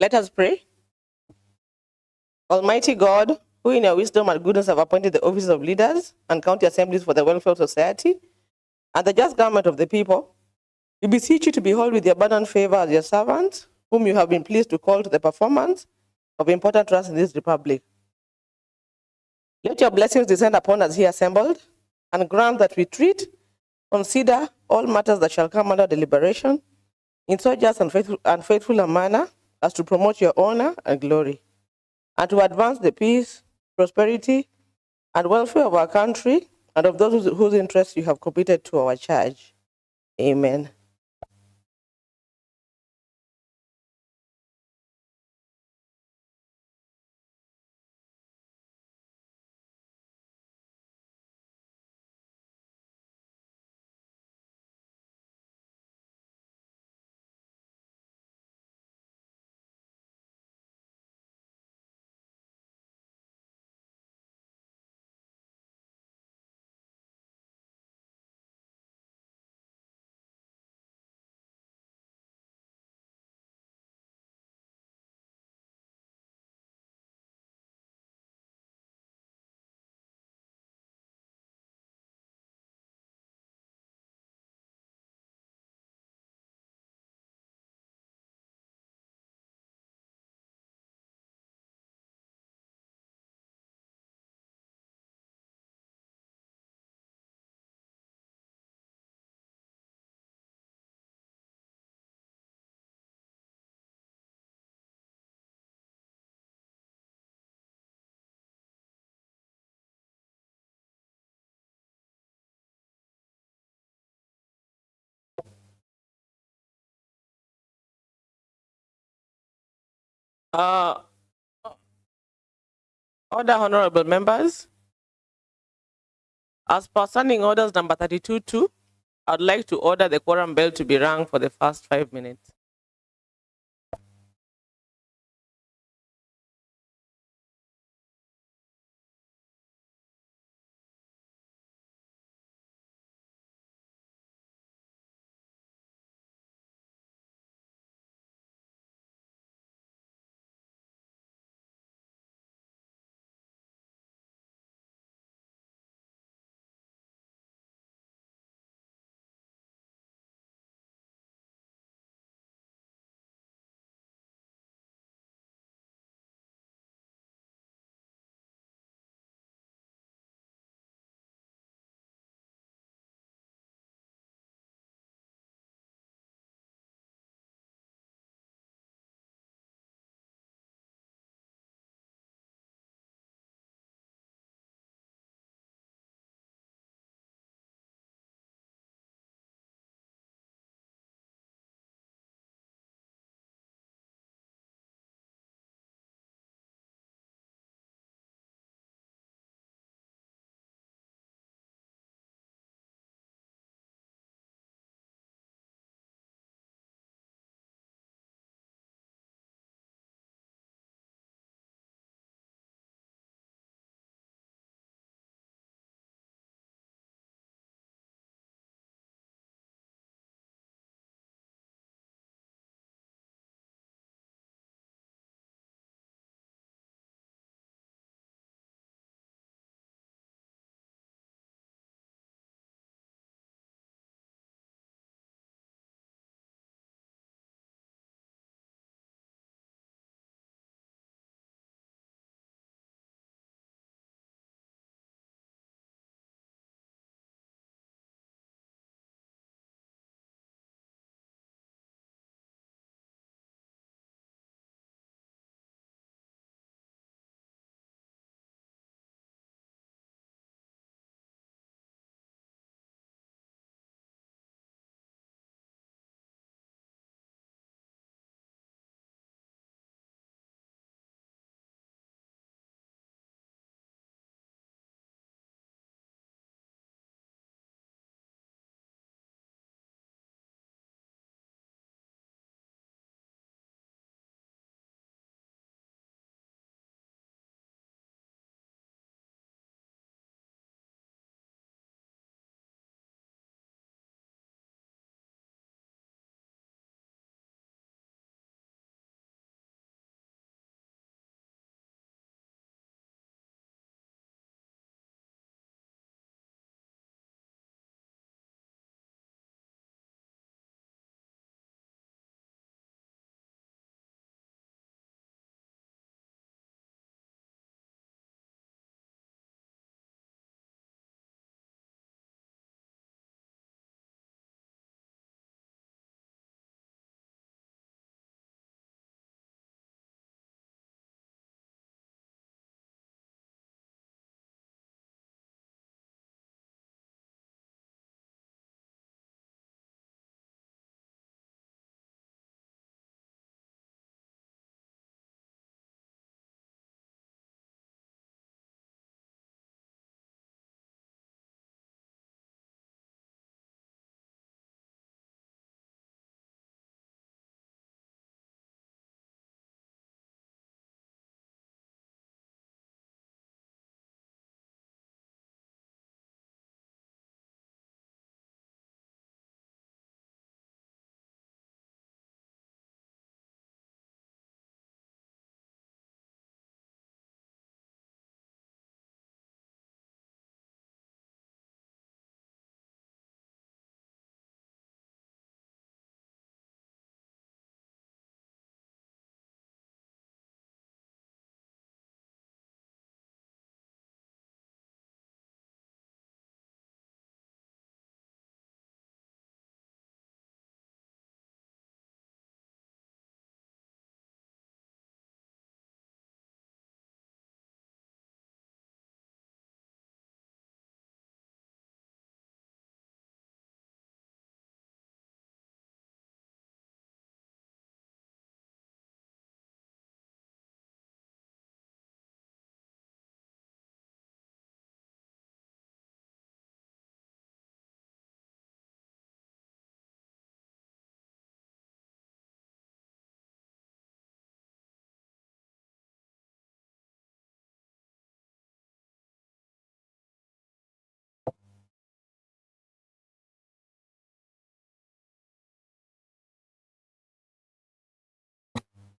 Let us pray. Almighty God, who in your wisdom and goodness have appointed the offices of leaders and county assemblies for the welfare of society and the just government of the people, we beseech you to behold with your abundant favor as your servants, whom you have been pleased to call to the performance of important trust in this republic. Let your blessings descend upon us here assembled, and grant that we consider all matters that shall come under deliberation in so just and faithful a manner as to promote your honor and glory, and to advance the peace, prosperity, and welfare of our country and of those whose interests you have committed to our charge. Amen. Uh, Order, honorable members. As per standing orders number 32-2, I'd like to order the quorum bell to be rung for the first 5 minutes.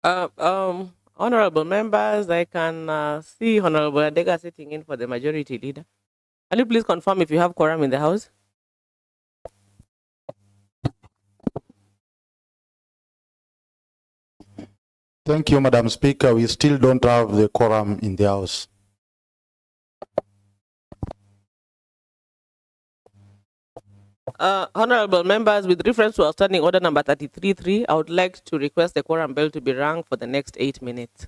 Honorable members, I can see Honorable Adega sitting in for the majority leader. Can you please confirm if you have quorum in the house? Thank you, Madam Speaker. We still don't have the quorum in the House. Honorable members, with reference to outstanding order number 33.3, I would like to request the quorum bell to be rung for the next 8 minutes.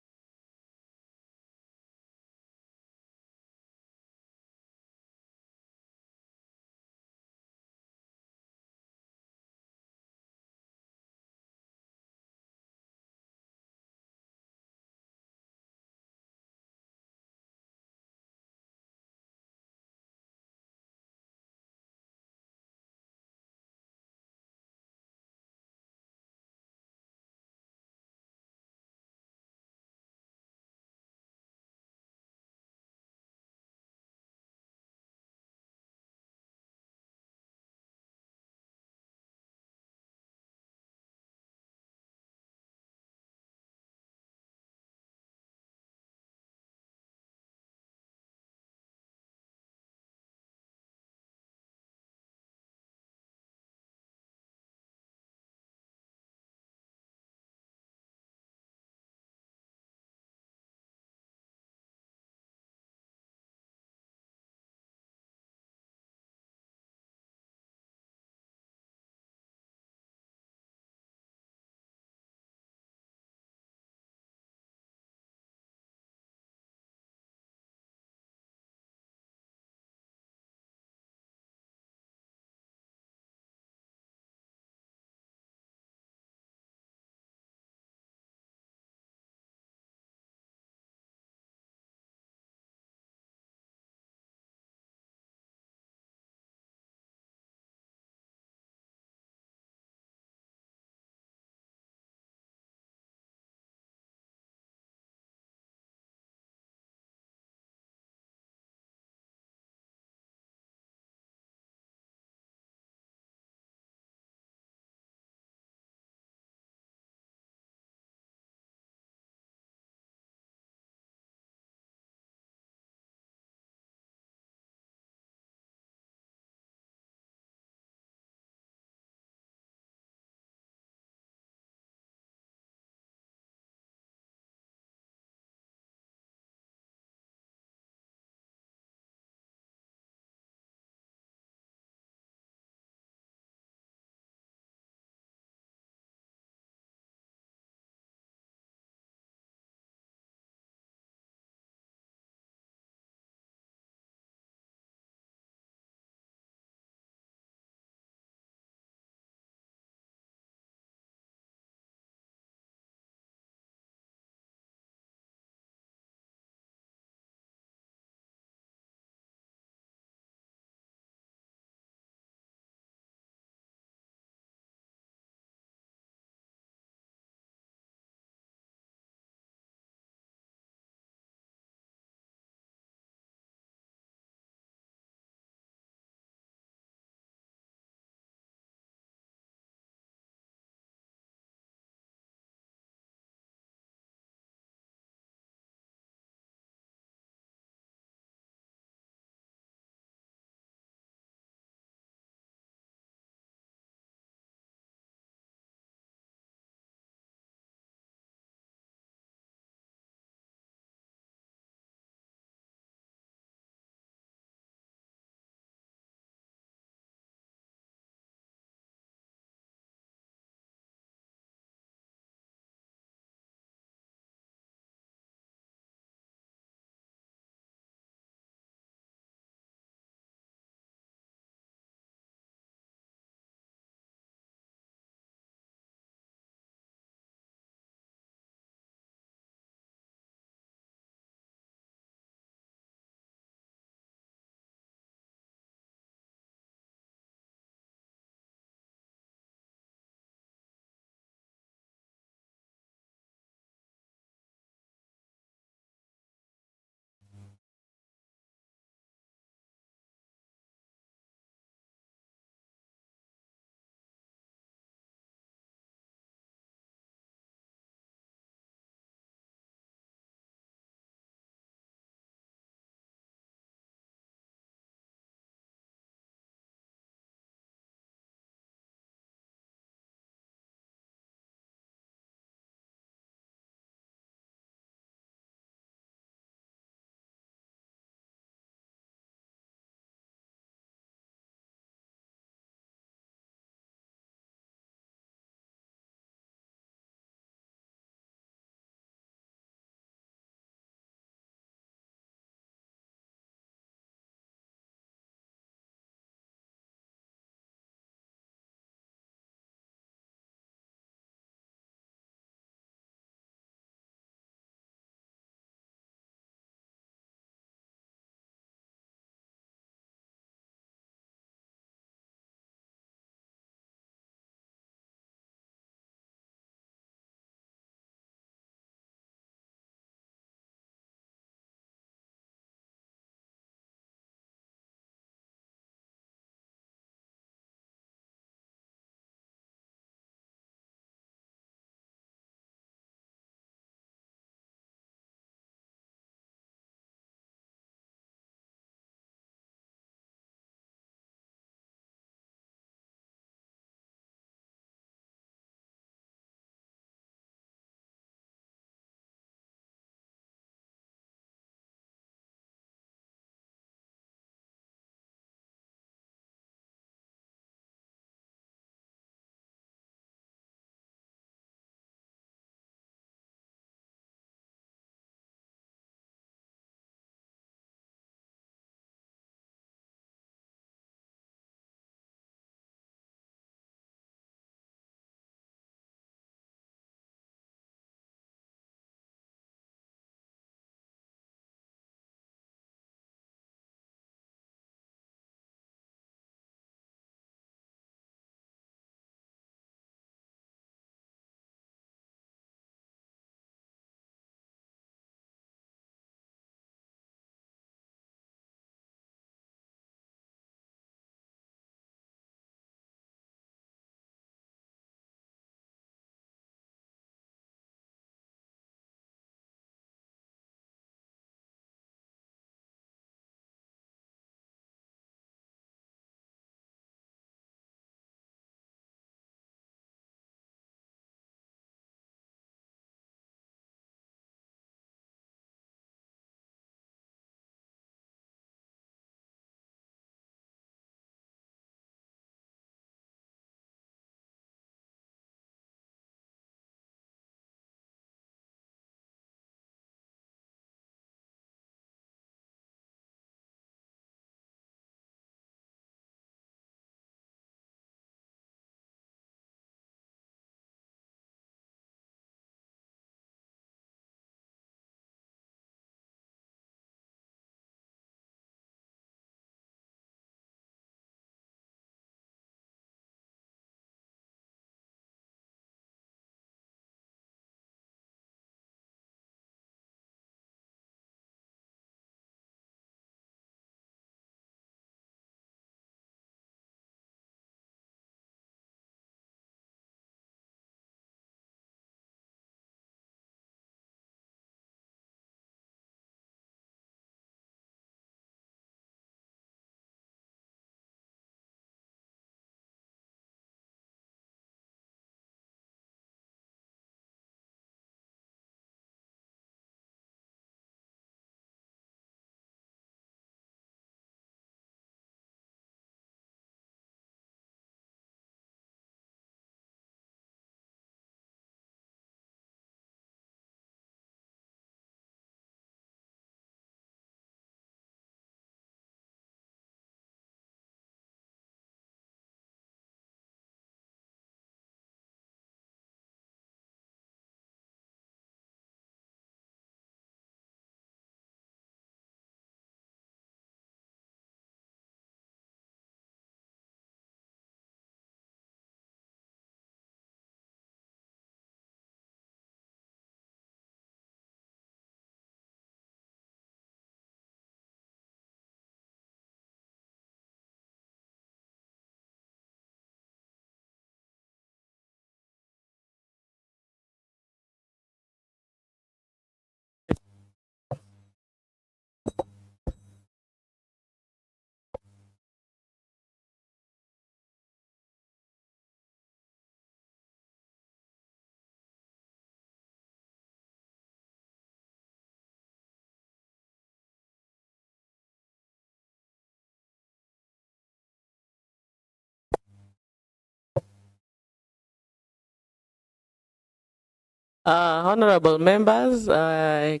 Honorable members, I'm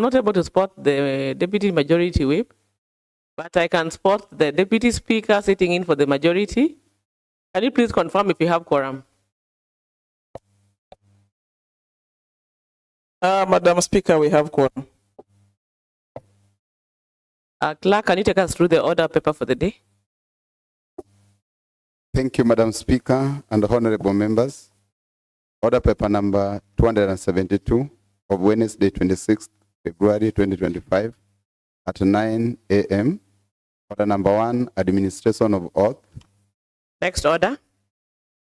not able to spot the deputy majority whip, but I can spot the deputy speaker sitting in for the majority. Can you please confirm if you have quorum? Madam Speaker, we have quorum. Clerk, can you take us through the order paper for the day? Thank you, Madam Speaker and honorable members. Order paper number 272 of Wednesday, 26th February 2025 at 9 a.m. Order number 1, administration of oath. Next order.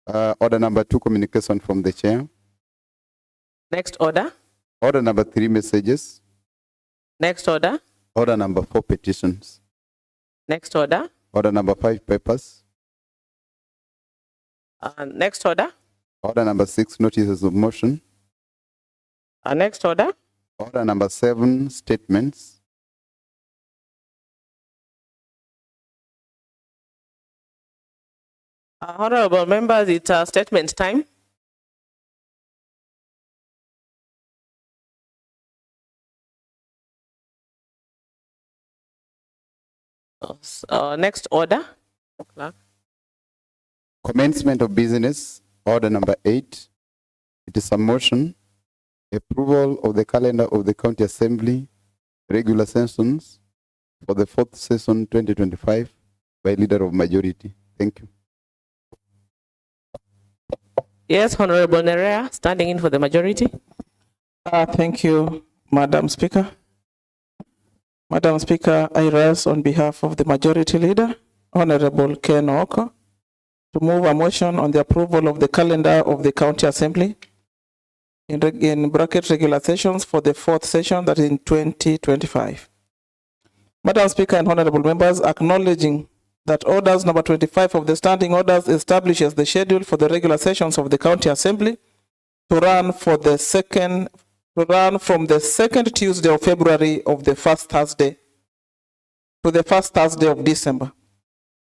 Order number 2, communication from the chair. Next order. Order number 3, messages. Next order. Order number 4, petitions. Next order. Order number 5, papers. Next order. Order number 6, notices of motion. Next order. Order number 7, statements. Honorable members, it's statement time. Next order. Clerk. Commencement of business, order number 8. It is a motion, approval of the calendar of the County Assembly, regular sessions for the 4th session 2025 by leader of majority. Thank you. Yes, Honorable Nerea, standing in for the majority. Thank you, Madam Speaker. Madam Speaker, I rise on behalf of the majority leader, Honorable Ken Oko, to move a motion on the approval of the calendar of the County Assembly in bracket regular sessions for the 4th session, that is in 2025. Madam Speaker and honorable members, acknowledging that orders number 25 of the standing orders establishes the schedule for the regular sessions of the County Assembly to run from the second Tuesday of February of the first Thursday to the first Thursday of December.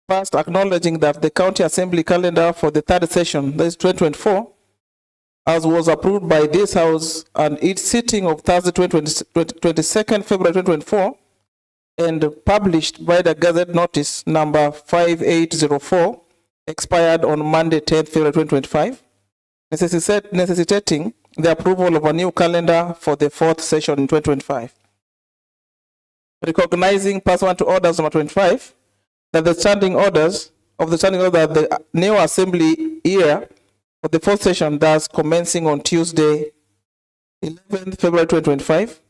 First, acknowledging that the County Assembly calendar for the 3rd session, that is 2024, as was approved by this House and its sitting of Thursday, 22nd February 2024, and published by the Gazette Notice number 5804, expired on Monday, 10th February 2025, necessitating the approval of a new calendar for the 4th session in 2025. Recognizing pursuant to orders number 25, that the standing orders that the new assembly year for the 4th session, thus commencing on Tuesday, 11th February 2025.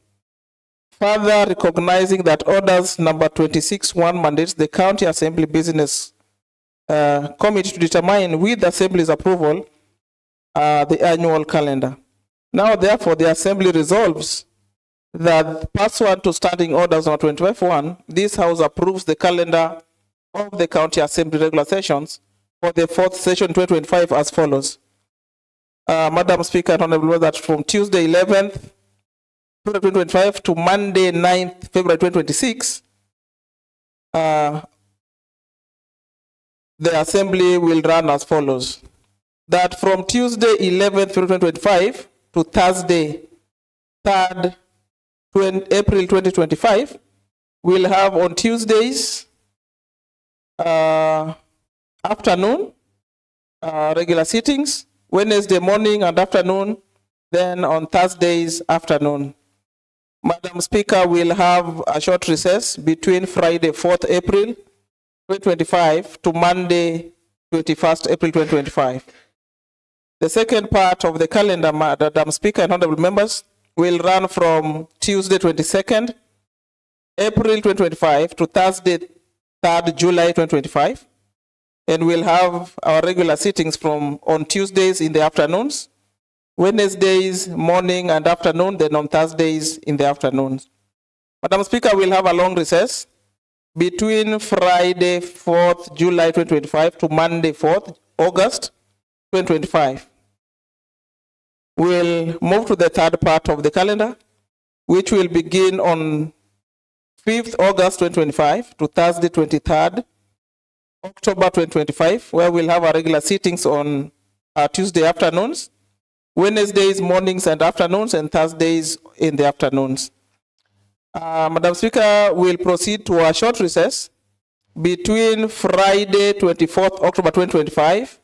Further, recognizing that orders number 26.1 mandates the County Assembly Business Committee to determine with the Assembly's approval the annual calendar. Now, therefore, the Assembly resolves that pursuant to standing orders number 25.1, this House approves the calendar of the County Assembly regular sessions for the 4th session 2025 as follows. Madam Speaker and honorable members, that from Tuesday 11th February 2025 to Monday 9th February 2026, the Assembly will run as follows. That from Tuesday 11th February 2025 to Thursday 3rd April 2025, we'll have on Tuesdays afternoon regular sittings, Wednesday morning and afternoon, then on Thursdays afternoon. Madam Speaker, we'll have a short recess between Friday 4th April 2025 to Monday 21st April 2025. The second part of the calendar, Madam Speaker and honorable members, will run from Tuesday 22nd April 2025 to Thursday 3rd July 2025, and we'll have our regular sittings on Tuesdays in the afternoons, Wednesdays morning and afternoon, then on Thursdays in the afternoons. Madam Speaker, we'll have a long recess between Friday 4th July 2025 to Monday 4th August 2025. We'll move to the third part of the calendar, which will begin on 5th August 2025 to Thursday 23rd October 2025, where we'll have our regular sittings on Tuesday afternoons, Wednesdays mornings and afternoons, and Thursdays in the afternoons. Madam Speaker, we'll proceed to a short recess between Friday 24th October 2025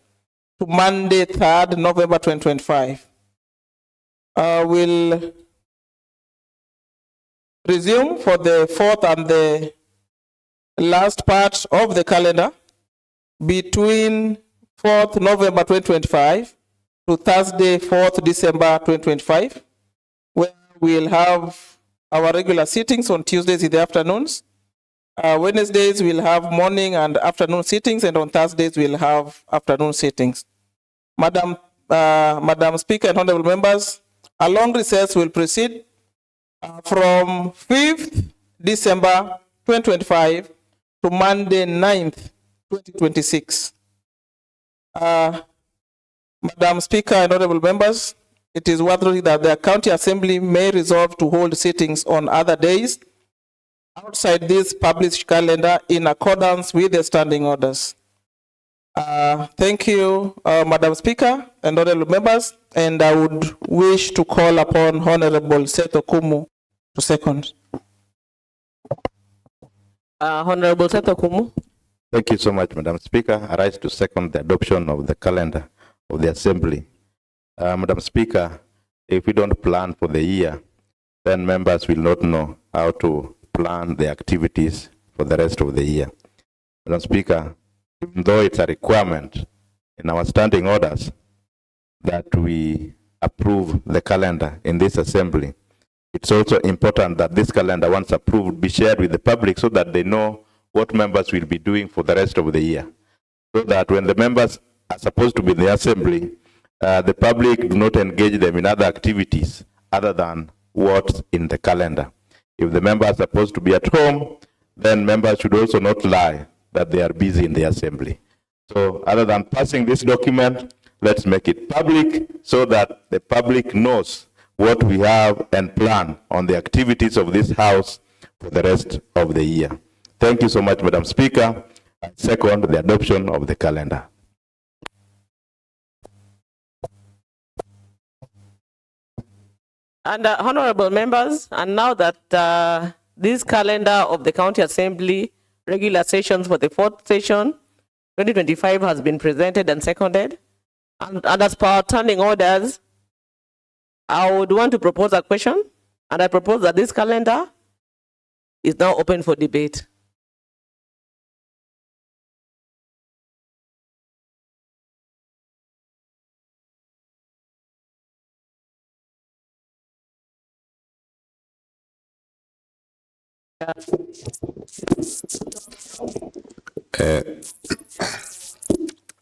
to Monday 3rd November 2025. We'll resume for the fourth and the last part of the calendar between 4th November 2025 to Thursday 4th December 2025, where we'll have our regular sittings on Tuesdays in the afternoons. Wednesdays we'll have morning and afternoon sittings, and on Thursdays we'll have afternoon sittings. Madam Speaker and honorable members, a long recess will proceed from 5th December 2025 to Monday 9th 2026. Madam Speaker and honorable members, it is worth noting that the County Assembly may resolve to hold sittings on other days outside this published calendar in accordance with the standing orders. Thank you, Madam Speaker and honorable members, and I would wish to call upon Honorable Seth Okumu to second. Honorable Seth Okumu. Thank you so much, Madam Speaker. I rise to second the adoption of the calendar of the Assembly. Madam Speaker, if we don't plan for the year, then members will not know how to plan the activities for the rest of the year. Madam Speaker, even though it's a requirement in our standing orders that we approve the calendar in this Assembly, it's also important that this calendar, once approved, be shared with the public so that they know what members will be doing for the rest of the year. So that when the members are supposed to be in the Assembly, the public do not engage them in other activities other than what's in the calendar. If the members are supposed to be at home, then members should also not lie that they are busy in the Assembly. So other than passing this document, let's make it public so that the public knows what we have and plan on the activities of this House for the rest of the year. Thank you so much, Madam Speaker. I second the adoption of the calendar. And honorable members, and now that this calendar of the County Assembly regular sessions for the fourth session 2025 has been presented and seconded, and as per our standing orders, I would want to propose a question, and I propose that this calendar is now open for debate.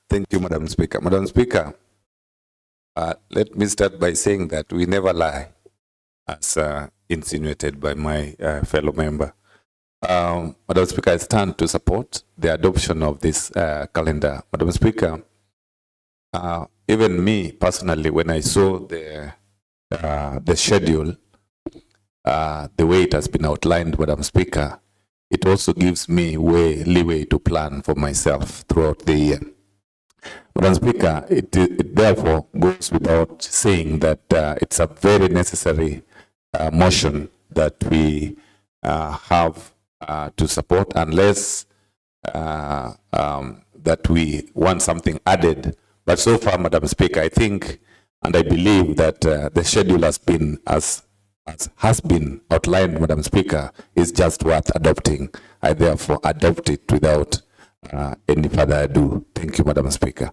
Thank you, Madam Speaker. Madam Speaker, let me start by saying that we never lie, as insinuated by my fellow member. Madam Speaker, I stand to support the adoption of this calendar. Madam Speaker, even me personally, when I saw the schedule, the way it has been outlined, Madam Speaker, it also gives me leeway to plan for myself throughout the year. Madam Speaker, it therefore goes without saying that it's a very necessary motion that we have to support, unless that we want something added. But so far, Madam Speaker, I think and I believe that the schedule has been has been outlined, Madam Speaker, is just worth adopting. I therefore adopt it without any further ado. Thank you, Madam Speaker.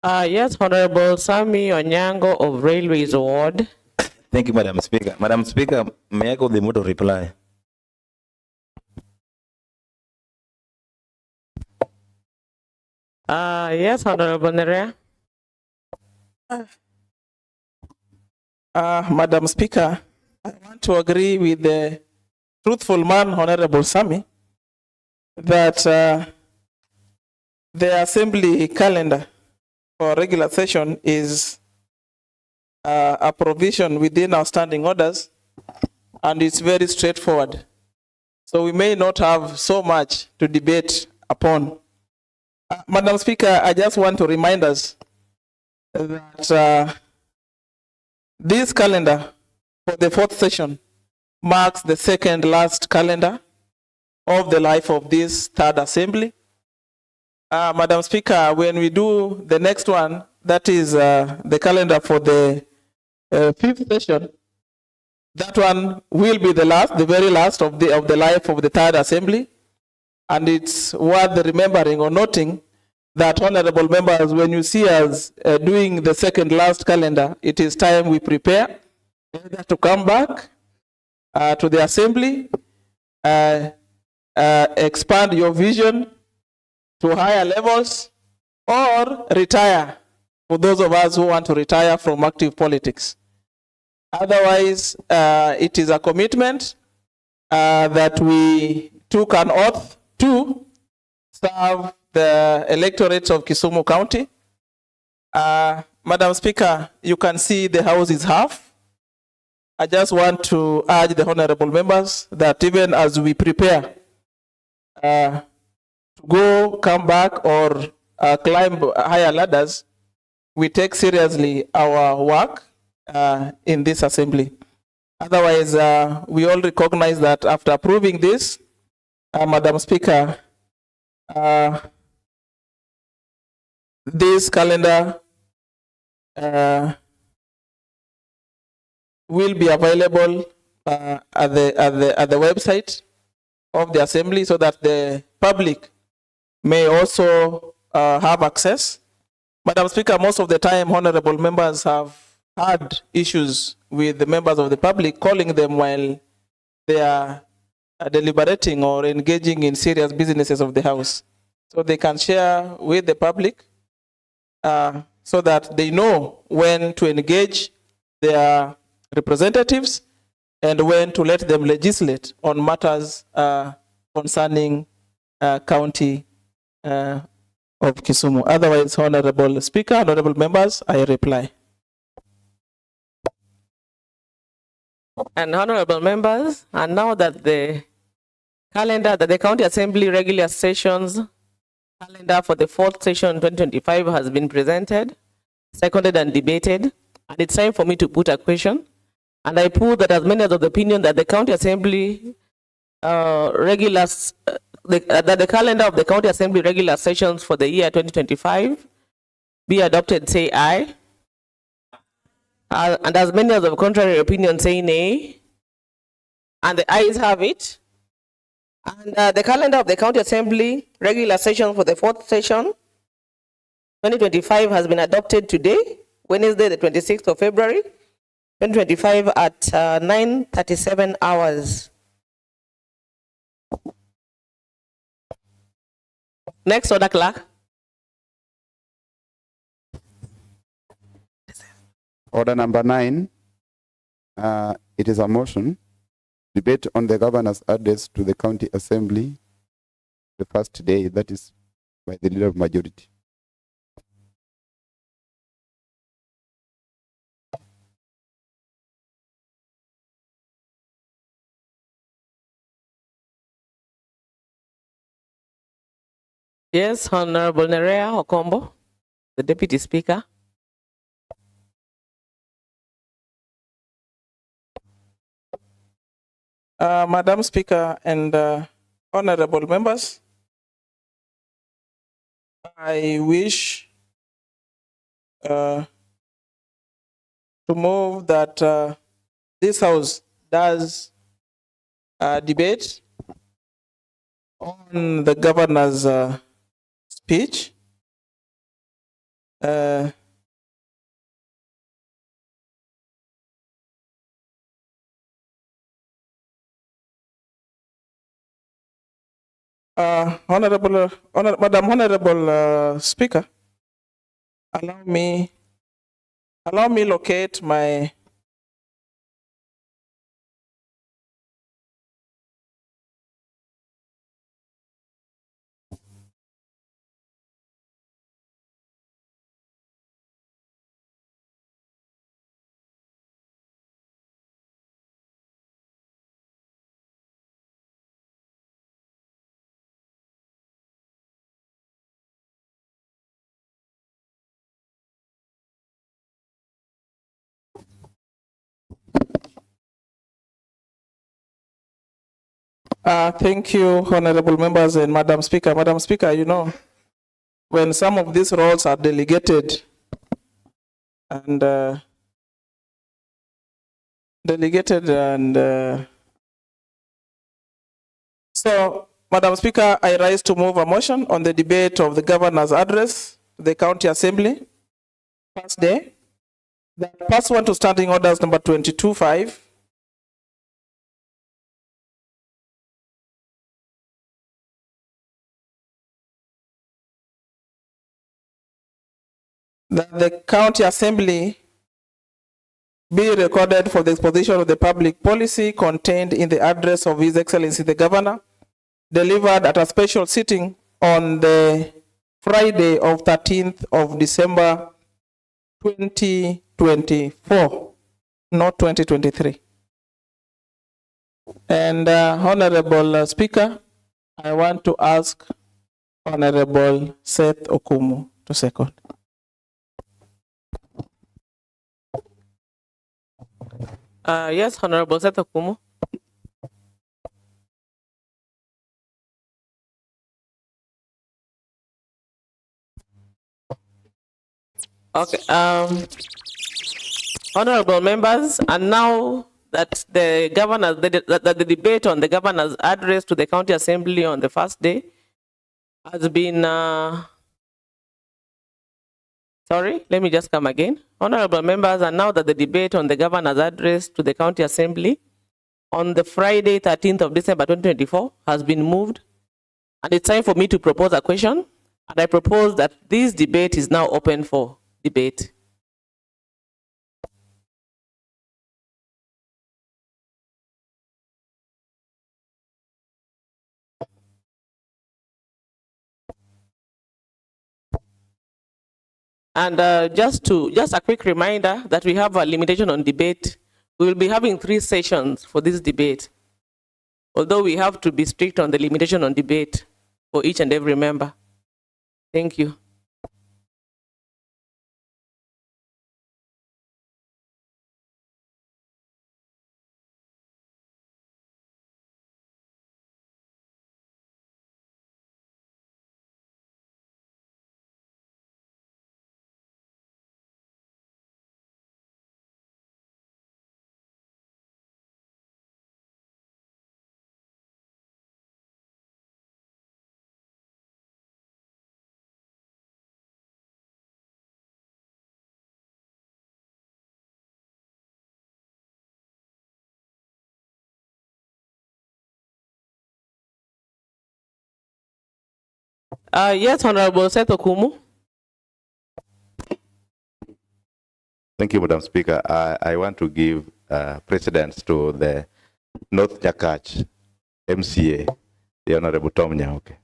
Yes, Honorable Sami Onyango of Railways Ward. Thank you, Madam Speaker. Madam Speaker, may I go the mode of reply? Yes, Honorable Nerea. Madam Speaker, I want to agree with the truthful man, Honorable Sami, that the Assembly calendar for regular session is a provision within our standing orders, and it's very straightforward. So we may not have so much to debate upon. Madam Speaker, I just want to remind us that this calendar for the fourth session marks the second last calendar of the life of this third assembly. Madam Speaker, when we do the next one, that is the calendar for the fifth session, that one will be the very last of the life of the third assembly. And it's worth remembering or noting that, honorable members, when you see us doing the second last calendar, it is time we prepare either to come back to the assembly, expand your vision to higher levels, or retire for those of us who want to retire from active politics. Otherwise, it is a commitment that we took an oath to serve the electorates of Kisumu County. Madam Speaker, you can see the house is half. I just want to urge the honorable members that even as we prepare to go, come back, or climb higher ladders, we take seriously our work in this assembly. Otherwise, we all recognize that after approving this, Madam Speaker, this calendar will be available at the website of the assembly so that the public may also have access. Madam Speaker, most of the time, honorable members have had issues with the members of the public calling them while they are deliberating or engaging in serious businesses of the House. So they can share with the public so that they know when to engage their representatives and when to let them legislate on matters concerning county of Kisumu. Otherwise, Honorable Speaker, honorable members, I reply. And honorable members, and now that the calendar, that the County Assembly regular sessions calendar for the fourth session 2025 has been presented, seconded and debated, and it's time for me to put a question. And I put that as many as of the opinion that the County Assembly that the calendar of the County Assembly regular sessions for the year 2025 be adopted, say aye. And as many as of contrary opinion say nay. And the ayes have it. And the calendar of the County Assembly regular session for the fourth session 2025 has been adopted today, Wednesday, the 26th of February, 2025 at 9:37 hours. Next order, clerk. Order number 9, it is a motion. Debate on the governor's address to the county assembly, the first day, that is by the leader of majority. Yes, Honorable Nerea Okombo, the Deputy Speaker. Madam Speaker and honorable members, I wish to move that this House does debate on the governor's speech. Madam Honorable Speaker, allow me locate my Thank you, honorable members and Madam Speaker. Madam Speaker, you know, when some of these roles are delegated and so, Madam Speaker, I rise to move a motion on the debate of the governor's address to the county assembly, first day. That pursuant to standing orders number 22.5, that the county assembly be recorded for the exposition of the public policy contained in the address of His Excellency the Governor, delivered at a special sitting on the Friday of 13th of December 2024, not 2023. And Honorable Speaker, I want to ask Honorable Seth Okumu to second. Yes, Honorable Seth Okumu. Okay. Honorable members, and now that the debate on the governor's address to the county assembly on the first day has been. Sorry, let me just come again. Honorable members, and now that the debate on the governor's address to the county assembly on the Friday, 13th of December 2024 has been moved, and it's time for me to propose a question. And I propose that this debate is now open for debate. And just a quick reminder that we have a limitation on debate. We will be having 3 sessions for this debate, although we have to be strict on the limitation on debate for each and every member. Thank you. Yes, Honorable Seth Okumu. Thank you, Madam Speaker. I want to give precedence to the North Jakach MCA, the Honorable Tom Nyauke.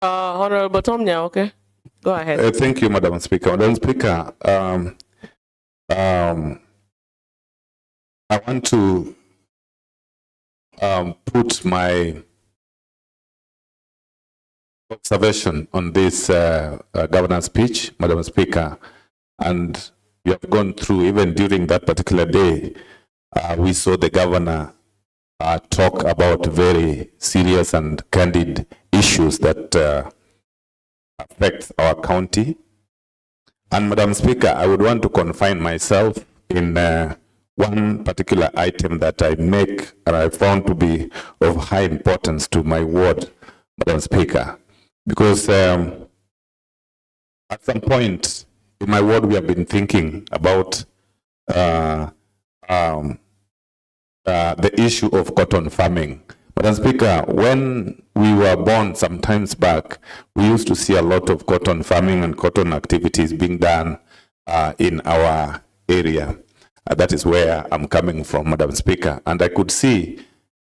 Honorable Tom Nyauke, go ahead. Thank you, Madam Speaker. Madam Speaker, I want to put my observation on this governor's speech, Madam Speaker, and we have gone through, even during that particular day, we saw the governor talk about very serious and candid issues that affect our county. And Madam Speaker, I would want to confine myself in one particular item that I make and I found to be of high importance to my ward, Madam Speaker. Because at some point in my ward, we have been thinking about the issue of cotton farming. Madam Speaker, when we were born some times back, we used to see a lot of cotton farming and cotton activities being done in our area. That is where I'm coming from, Madam Speaker. And I could see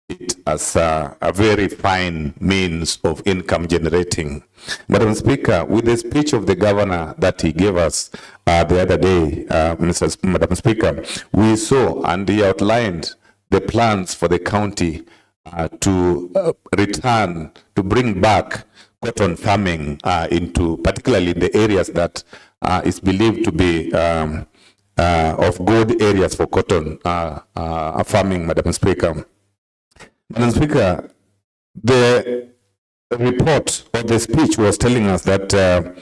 it as a very fine means of income generating. Madam Speaker, with the speech of the governor that he gave us the other day, Madam Speaker, we saw and he outlined the plans for the county to return, to bring back cotton farming into, particularly in the areas that is believed to be of good areas for cotton farming, Madam Speaker. Madam Speaker, the report or the speech was telling us that the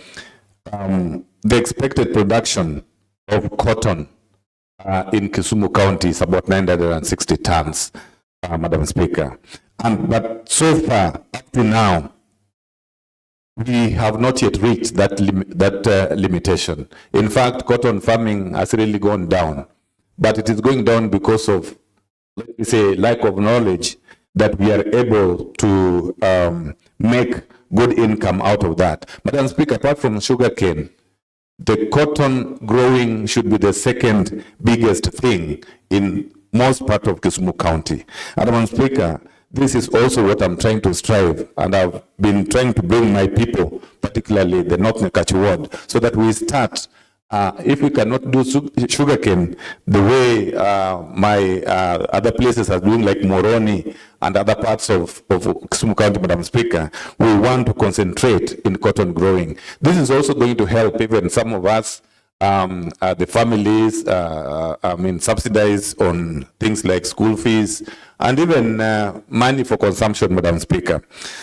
expected production of cotton in Kisumu County is about 960 tons, Madam Speaker. But so far, up to now, we have not yet reached that limitation. In fact, cotton farming has really gone down, but it is going down because of, let me say, lack of knowledge that we are able to make good income out of that. Madam Speaker, apart from sugarcane, the cotton growing should be the second biggest thing in most part of Kisumu County. Madam Speaker, this is also what I'm trying to strive, and I've been trying to bring my people, particularly the North Nekachi ward, so that we start, if we cannot do sugarcane the way my other places are doing, like Moroni and other parts of Kisumu County, Madam Speaker, we want to concentrate in cotton growing. This is also going to help even some of us, the families, subsidize on things like school fees and even money for consumption, Madam Speaker.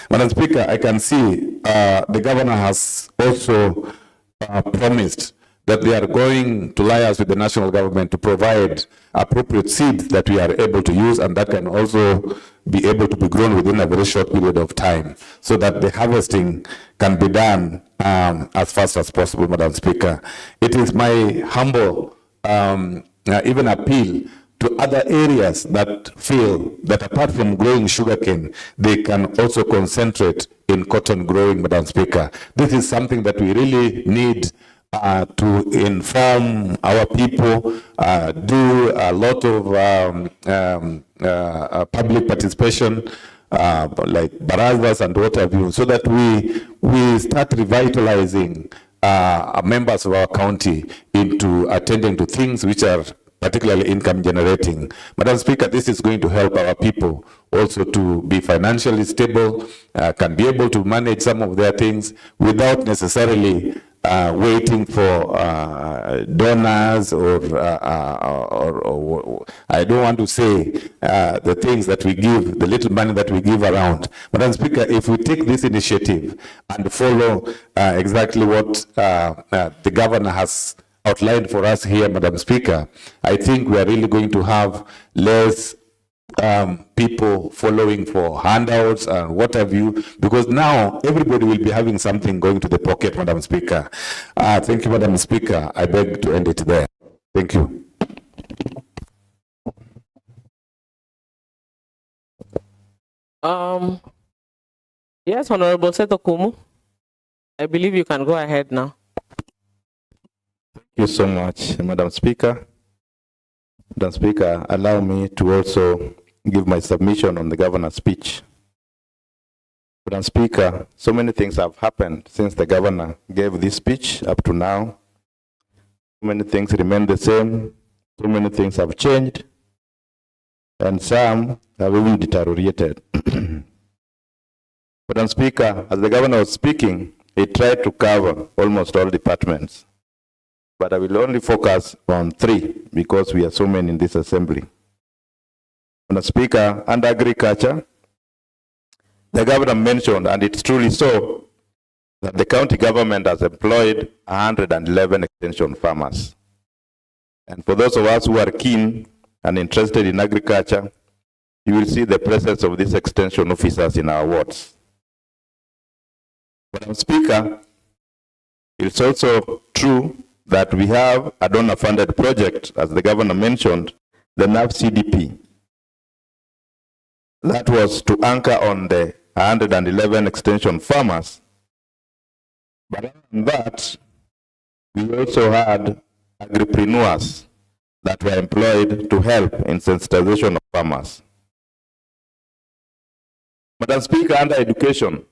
Madam Speaker, I can see the governor has also promised that they are going to liaise with the national government to provide appropriate seeds that we are able to use, and that can also be able to be grown within a very short period of time, so that the harvesting can be done as fast as possible, Madam Speaker. It is my humble even appeal to other areas that feel that apart from growing sugarcane, they can also concentrate in cotton growing, Madam Speaker. This is something that we really need to inform our people, do a lot of public participation, like barazas and what have you, so that we start revitalizing members of our county into attending to things which are particularly income generating. Madam Speaker, this is going to help our people also to be financially stable, can be able to manage some of their things without necessarily waiting for donors or I don't want to say the things that we give, the little money that we give around. Madam Speaker, if we take this initiative and follow exactly what the governor has outlined for us here, Madam Speaker, I think we are really going to have less people following for handouts and what have you, because now everybody will be having something going to the pocket, Madam Speaker. Thank you, Madam Speaker. I beg to end it there. Thank you. Yes, Honorable Seto Kumu, I believe you can go ahead now. Thank you so much, Madam Speaker. Madam Speaker, allow me to also give my submission on the governor's speech. Madam Speaker, so many things have happened since the governor gave this speech up to now. So many things remain the same. So many things have changed. And some have even deteriorated. Madam Speaker, as the governor was speaking, he tried to cover almost all departments. But I will only focus on 3 because we are so many in this assembly. Madam Speaker, under agriculture, the governor mentioned, and it's truly so, that the county government has employed 111 extension farmers. And for those of us who are keen and interested in agriculture, you will see the presence of these extension officers in our wards. Madam Speaker, it's also true that we have a donor-funded project, as the governor mentioned, the NAV CDP. That was to anchor on the 111 extension farmers. But other than that, we also had agripreneurs that were employed to help in sensitization of farmers. Madam Speaker, under education,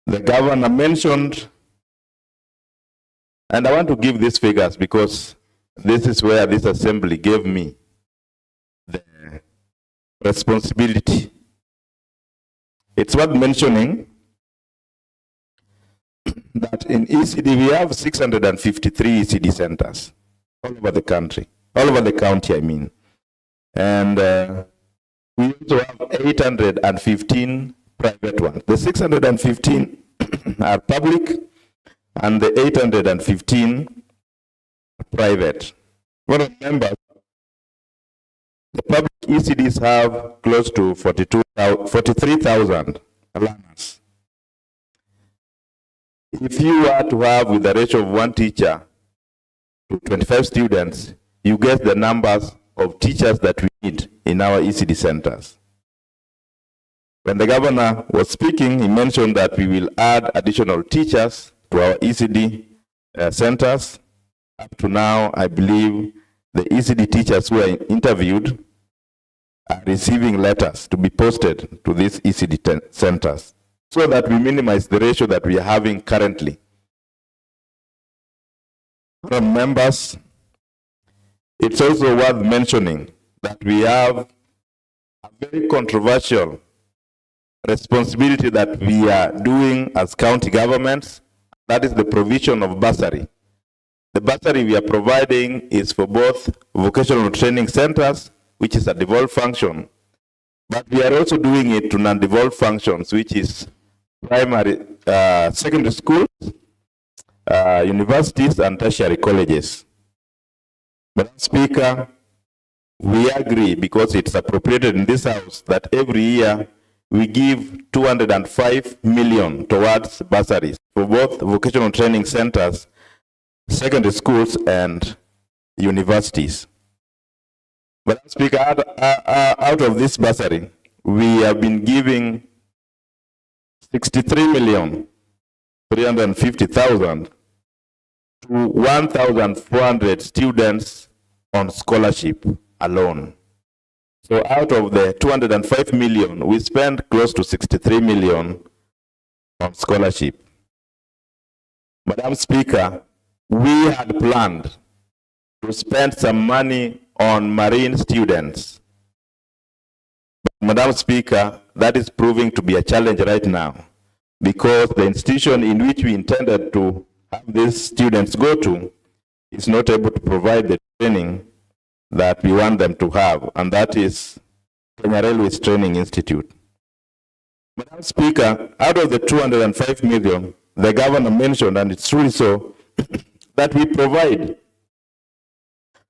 the governor mentioned, and I want to give these figures because this is where this assembly gave me the responsibility. It's worth mentioning that in ECD we have 653 ECD centers all over the country, all over the county, I mean. And we also have 815 private ones. The 615 are public and the 815 are private. Remember, the public ECDs have close to 43,000 learners. If you were to have, with a ratio of 1 teacher to 25 students, you get the numbers of teachers that we need in our ECD centers. When the governor was speaking, he mentioned that we will add additional teachers to our ECD centers. Up to now, I believe the ECD teachers who are interviewed are receiving letters to be posted to these ECD centers so that we minimize the ratio that we are having currently. From members, it's also worth mentioning that we have a very controversial responsibility that we are doing as county governments. That is the provision of bursary. The bursary we are providing is for both vocational training centers, which is a devolved function, but we are also doing it to non-devolved functions, which is primary, secondary schools, universities, and tertiary colleges. Madam Speaker, we agree, because it's appropriated in this House, that every year we give 205 million towards bursaries for both vocational training centers, secondary schools, and universities. Madam Speaker, out of this bursary, we have been giving 63,350,000 to 1,400 students on scholarship alone. So out of the 205 million, we spent close to 63 million on scholarship. Madam Speaker, we had planned to spend some money on marine students. But Madam Speaker, that is proving to be a challenge right now, because the institution in which we intended to have these students go to is not able to provide the training that we want them to have, and that is Kenya Railways Training Institute. Madam Speaker, out of the 205 million, the governor mentioned, and it's truly so, that we provide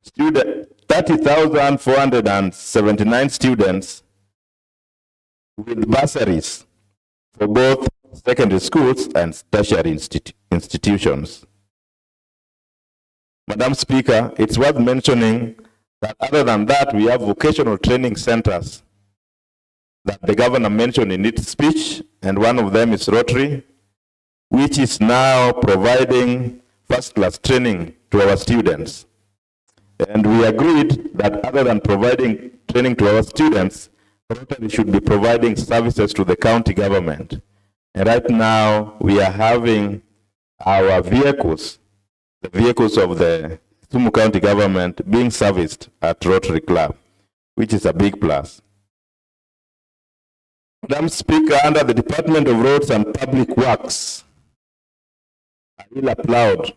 30,479 students with bursaries for both secondary schools and tertiary institutions. Madam Speaker, it's worth mentioning that other than that, we have vocational training centers that the governor mentioned in its speech, and one of them is Rotary, which is now providing first-class training to our students. And we agreed that other than providing training to our students, Rotary should be providing services to the county government. And right now, we are having our vehicles, the vehicles of the Kisumu County government, being serviced at Rotary Club, which is a big plus. Madam Speaker, under the Department of Roads and Public Works, I will applaud,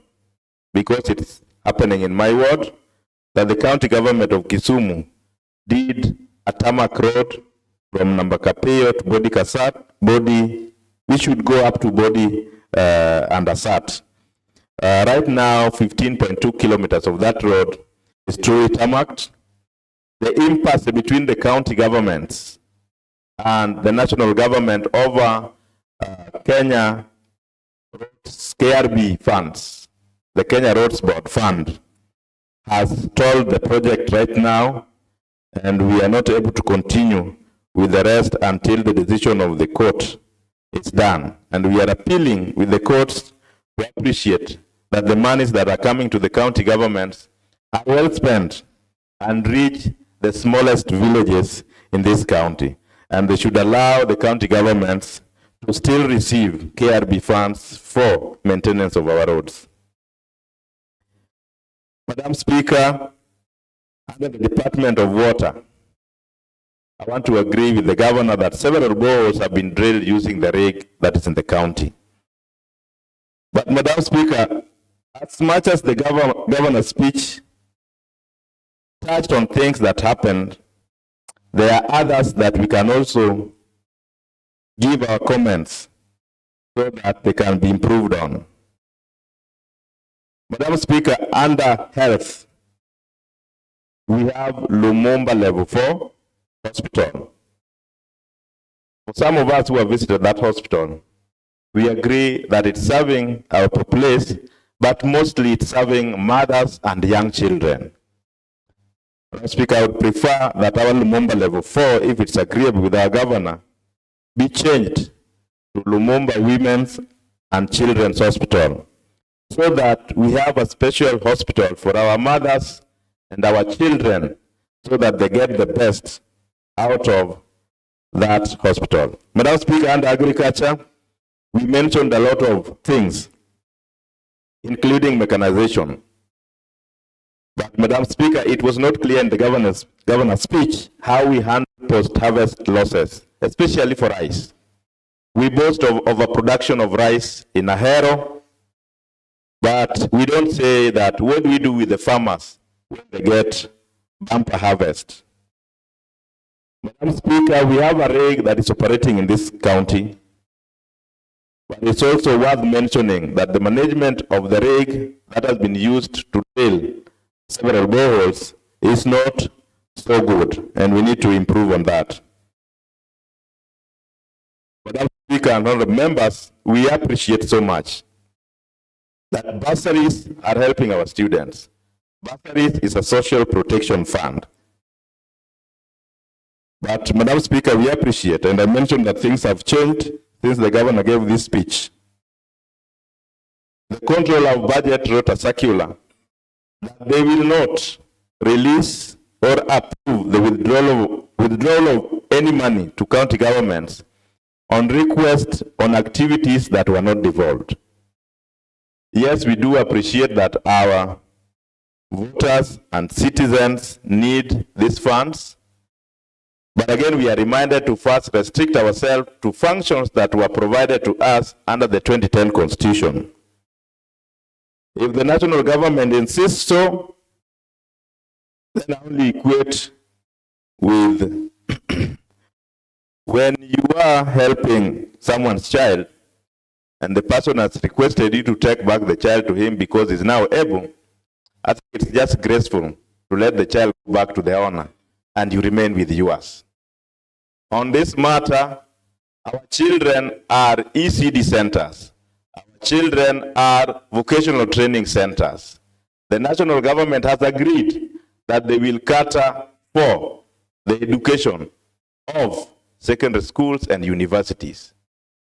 because it's happening in my ward, that the county government of Kisumu did a tarmac road from Nambakapeo to Bodi Kasat, we should go up to Bodi and Asat. Right now, 15.2 kilometers of that road is truly tarmacked. The impasse between the county governments and the national government over Kenya KRB funds, the Kenya Roads Board fund, has stalled the project right now, and we are not able to continue with the rest until the decision of the court is done. And we are appealing with the courts to appreciate that the monies that are coming to the county governments are well spent and reach the smallest villages in this county. And they should allow the county governments to still receive KRB funds for maintenance of our roads. Madam Speaker, under the Department of Water, I want to agree with the governor that several boreholes have been drilled using the rig that is in the county. But Madam Speaker, as much as the governor's speech touched on things that happened, there are others that we can also give our comments so that they can be improved on. Madam Speaker, under health, we have Lumumba Level 4 Hospital. For some of us who have visited that hospital, we agree that it's serving our populace, but mostly it's serving mothers and young children. Madam Speaker, I would prefer that our Lumumba Level 4, if it's agreeable with our governor, be changed to Lumumba Women's and Children's Hospital, so that we have a special hospital for our mothers and our children, so that they get the best out of that hospital. Madam Speaker, under agriculture, we mentioned a lot of things, including mechanization. But Madam Speaker, it was not clear in the governor's speech how we handle post-harvest losses, especially for rice. We boast of overproduction of rice in Ahero, but we don't say that what do we do with the farmers when they get bumper harvest. Madam Speaker, we have a rig that is operating in this county, but it's also worth mentioning that the management of the rig that has been used to drill several boreholes is not so good, and we need to improve on that. Madam Speaker and honorable members, we appreciate so much that bursaries are helping our students. Bursaries is a social protection fund. But Madam Speaker, we appreciate, and I mentioned that things have changed since the governor gave this speech. The controller of budget wrote a circular that they will not release or approve the withdrawal of any money to county governments on request on activities that were not devolved. Yes, we do appreciate that our voters and citizens need these funds. But again, we are reminded to first restrict ourselves to functions that were provided to us under the 2010 Constitution. If the national government insists so, then I only equate with when you are helping someone's child and the person has requested you to take back the child to him because he's now able, I think it's just graceful to let the child go back to the owner and you remain with yours. On this matter, our children are ECD centers. Our children are vocational training centers. The national government has agreed that they will cater for the education of secondary schools and universities.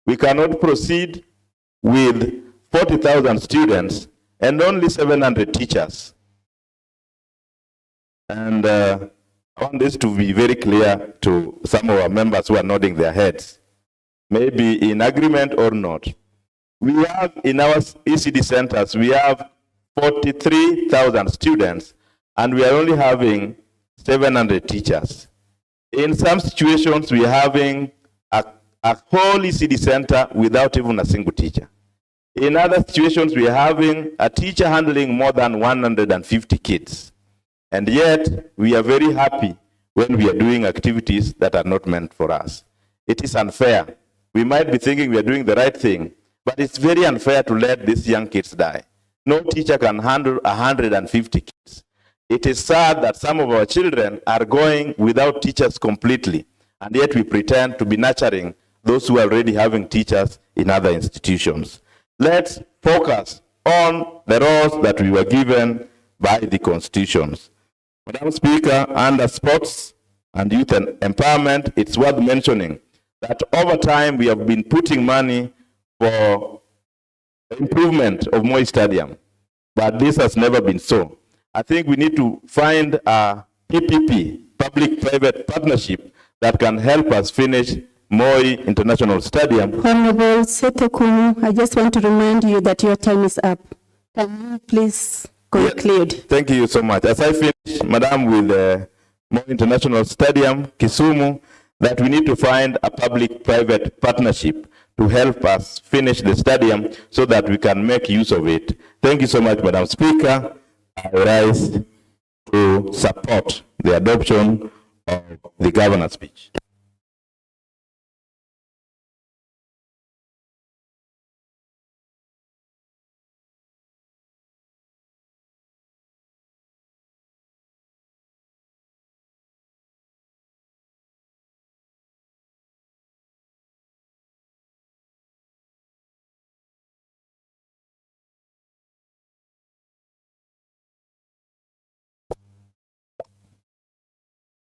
We cannot proceed with 40,000 students and only 700 teachers. And I want this to be very clear to some of our members who are nodding their heads, maybe in agreement or not. We have in our ECD centers, we have 43,000 students, and we are only having 700 teachers. In some situations, we are having a whole ECD center without even a single teacher. In other situations, we are having a teacher handling more than 150 kids. And yet, we are very happy when we are doing activities that are not meant for us. It is unfair. We might be thinking we are doing the right thing, but it's very unfair to let these young kids die. No teacher can handle 150 kids. It is sad that some of our children are going without teachers completely, and yet we pretend to be nurturing those who are already having teachers in other institutions. Let's focus on the roles that we were given by the constitutions. Madam Speaker, under sports and youth and empowerment, it's worth mentioning that over time we have been putting money for the improvement of Moi Stadium, but this has never been so. I think we need to find a PPP, public-private partnership, that can help us finish Moi International Stadium. Honorable Setekumu, I just want to remind you that your time is up. Can you please conclude? Yes, thank you so much. As I finish, Madam, with Moi International Stadium, Kisumu, that we need to find a public-private partnership to help us finish the stadium so that we can make use of it. Thank you so much, Madam Speaker. I rise to support the adoption of the governor's speech.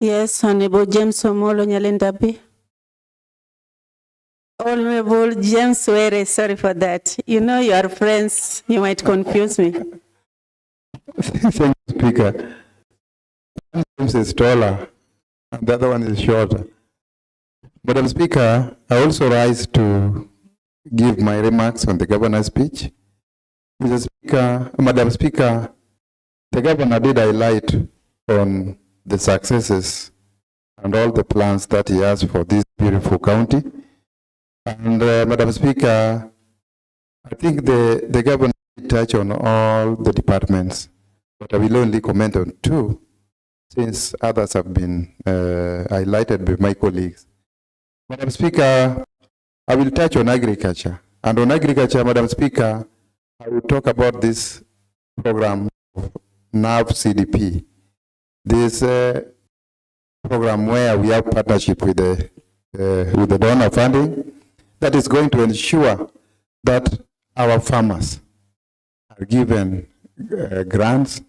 Yes, Honorable James Omolo Nyalendabi. Honorable James Were, sorry for that. You know you are friends, you might confuse me. Thank you, Speaker. One James is taller and the other one is shorter. Madam Speaker, I also rise to give my remarks on the governor's speech. Madam Speaker, the governor did highlight on the successes and all the plans that he has for this beautiful county. And Madam Speaker, I think the governor did touch on all the departments, but I will only comment on two, since others have been highlighted by my colleagues. Madam Speaker, I will touch on agriculture. And on agriculture, Madam Speaker, I will talk about this program, NAV CDP. This program where we have partnership with the donor funding that is going to ensure that our farmers are given grants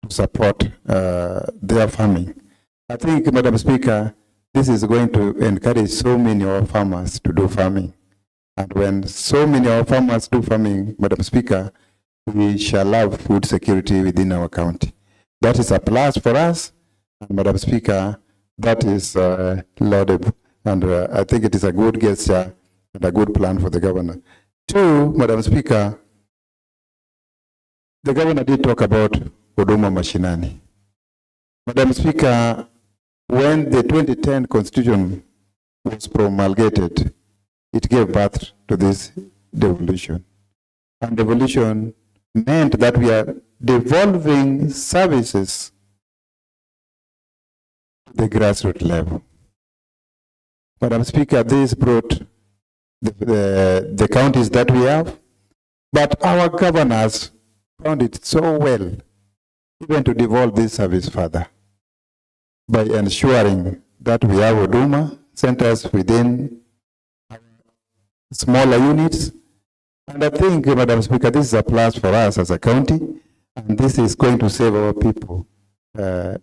to support their farming. I think, Madam Speaker, this is going to encourage so many of our farmers to do farming. And when so many of our farmers do farming, Madam Speaker, we shall have food security within our county. That is a plus for us. And Madam Speaker, that is laudable. And I think it is a good gesture and a good plan for the governor. Two, Madam Speaker, the governor did talk about Huduma Mashinani. Madam Speaker, when the 2010 Constitution was promulgated, it gave birth to this devolution. And devolution meant that we are devolving services to the grassroots level. Madam Speaker, this brought the counties that we have, but our governors found it so well even to devolve this service further by ensuring that we have Huduma centers within smaller units. And I think, Madam Speaker, this is a plus for us as a county, and this is going to save our people the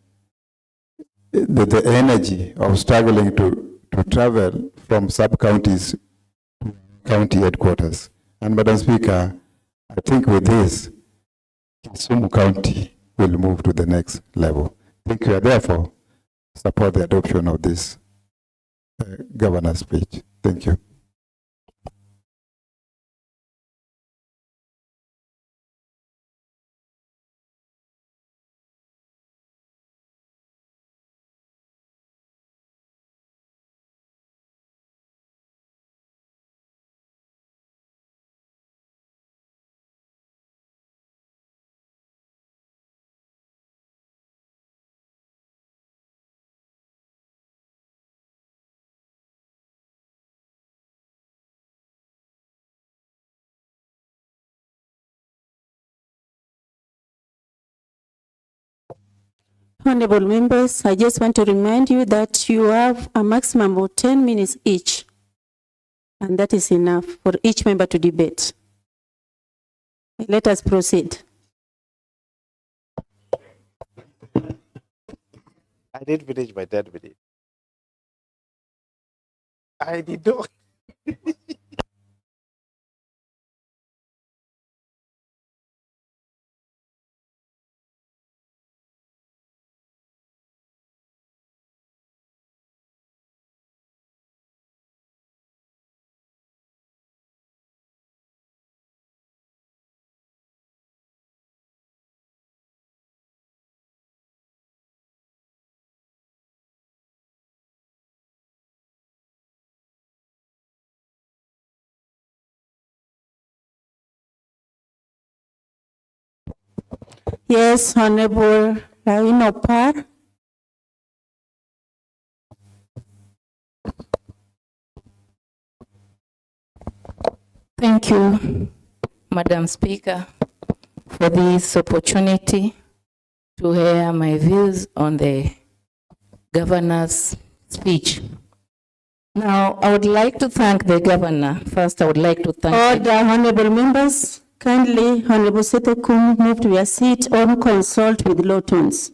energy of struggling to travel from sub-counties to county headquarters. And Madam Speaker, I think with this, Kisumu County will move to the next level. Thank you. I therefore support the adoption of this governor's speech. Thank you. Honorable members, I just want to remind you that you have a maximum of 10 minutes each, and that is enough for each member to debate. Let us proceed. I did finish my 10 minutes. I did not. Yes, Honorable Ravino Par. Thank you, Madam Speaker, for this opportunity to hear my views on the governor's speech. Now, I would like to thank the governor. First, I would like to thank Order, honorable members. Kindly, Honorable Setekum, move to your seat or consult with low tones.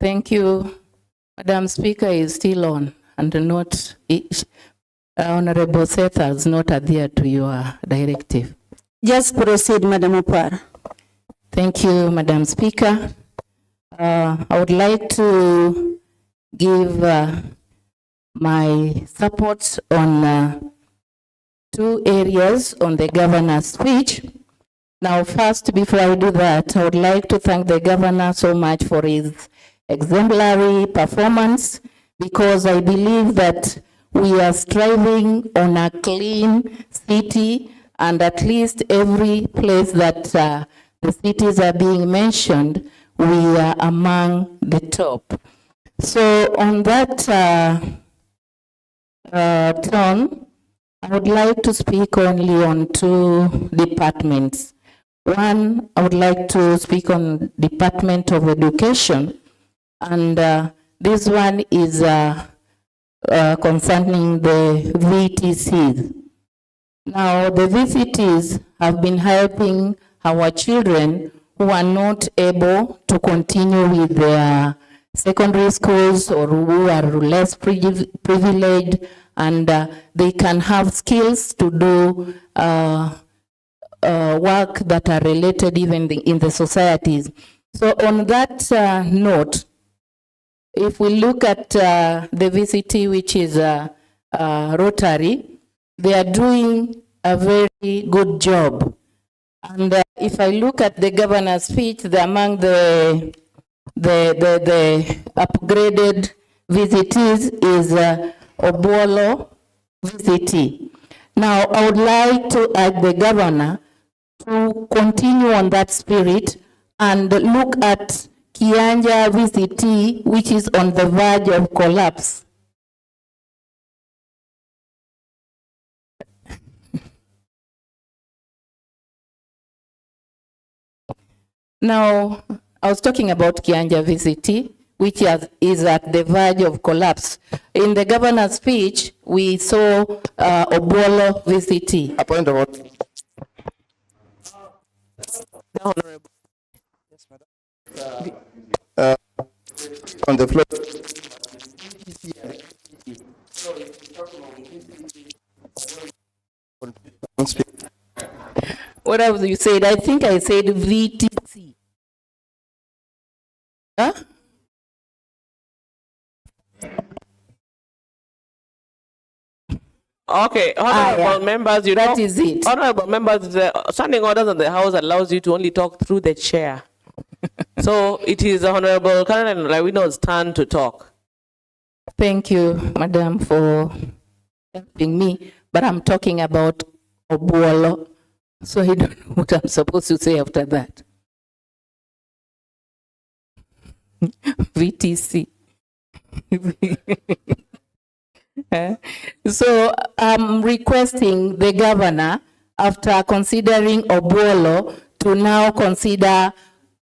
Thank you. Madam Speaker is still on and not, Honorable Seth has not adhered to your directive. Just proceed, Madam Opar. Thank you, Madam Speaker. I would like to give my support on 2 areas on the governor's speech. Now, first, before I do that, I would like to thank the governor so much for his exemplary performance, because I believe that we are striving on a clean city, and at least every place that the cities are being mentioned, we are among the top. So on that tone, I would like to speak only on 2 departments. One, I would like to speak on Department of Education, and this one is concerning the VTCs. Now, the VCTs have been helping our children who are not able to continue with their secondary schools or who are less privileged, and they can have skills to do work that are related even in the societies. So on that note, if we look at the VCT, which is Rotary, they are doing a very good job. And if I look at the governor's speech, among the upgraded VCTs is Obuolo VCT. Now, I would like to urge the governor to continue on that spirit and look at Kianja VCT, which is on the verge of collapse. Now, I was talking about Kianja VCT, which is at the verge of collapse. In the governor's speech, we saw Obuolo VCT. A point of order. The Honorable. Yes, madam. On the floor. What else you said? I think I said VTC. Huh? Okay, honorable members, you That know, is it. honorable members, the standing orders of the House allows you to only talk through the chair. So it is Honorable Karen Rawino's turn to talk. Thank you, Madam, for helping me. But I'm talking about Obuolo, so I don't know what I'm supposed to say after that. VTC. So I'm requesting the governor, after considering Obuolo, to now consider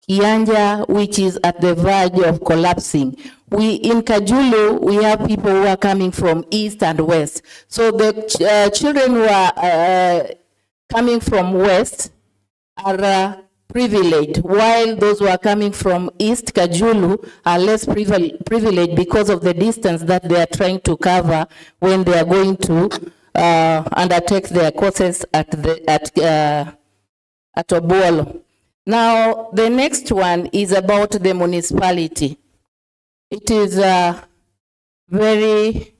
Kianja, which is at the verge of collapsing. In Kajulu, we have people who are coming from east and west. So the children who are coming from west are privileged, while those who are coming from East Kajulu are less privileged because of the distance that they are trying to cover when they are going to undertake their courses at Obuolo. Now, the next one is about the municipality. It is very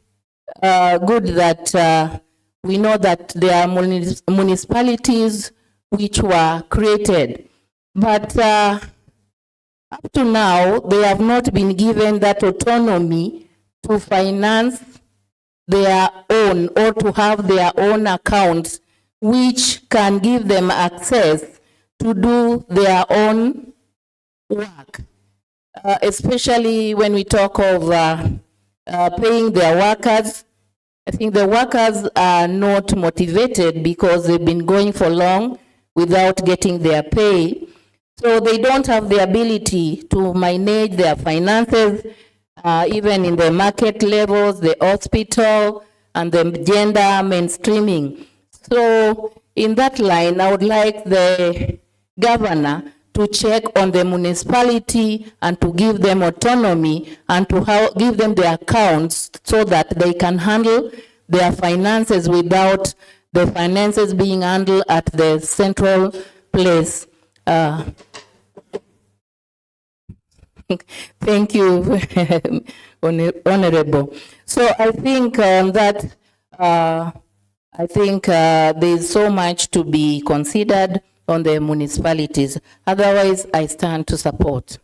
good that we know that there are municipalities which were created. But up to now, they have not been given that autonomy to finance their own or to have their own accounts which can give them access to do their own work, especially when we talk of paying their workers. I think the workers are not motivated because they've been going for long without getting their pay. So they don't have the ability to manage their finances, even in the market levels, the hospital, and the gender mainstreaming. So in that line, I would like the governor to check on the municipality and to give them autonomy and to give them the accounts so that they can handle their finances without the finances being handled at the central place. Thank you, Honorable. So I think there's so much to be considered on the municipalities. Otherwise, I stand to support.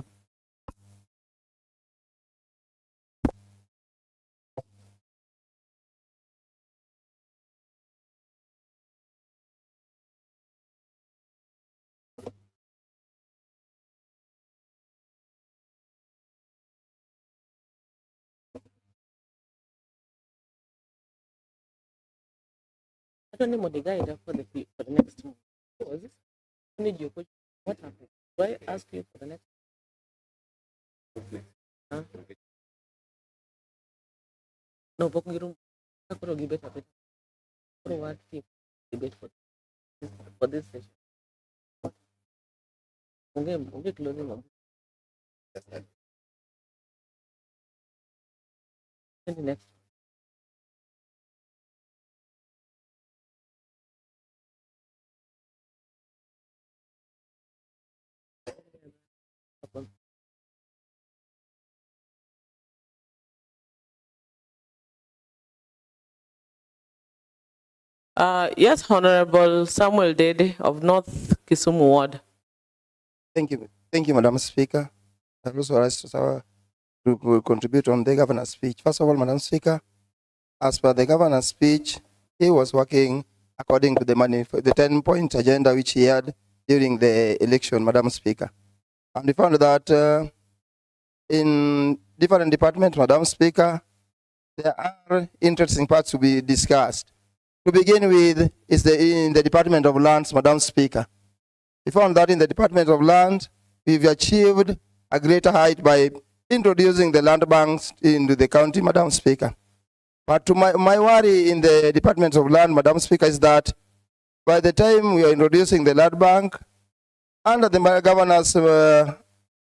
I don't know the guide for the next one. What was this? I need your question. What happened? Do I ask you for the next? Huh? No, but you don't. I could give better. What debate for this session? Okay, closing up. The next. Yes, Honorable Samuel Dede of North Kisumu Ward. Thank you, Madam Speaker. I also rise to contribute on the governor's speech. First of all, Madam Speaker, as per the governor's speech, he was working according to the 10-point agenda which he had during the election, Madam Speaker. And we found that in different departments, Madam Speaker, there are interesting parts to be discussed. To begin with is in the Department of Lands, Madam Speaker. We found that in the Department of Land, we've achieved a greater height by introducing the land banks into the county, Madam Speaker. But to my worry in the Department of Land, Madam Speaker, is that by the time we are introducing the land bank, under the governor's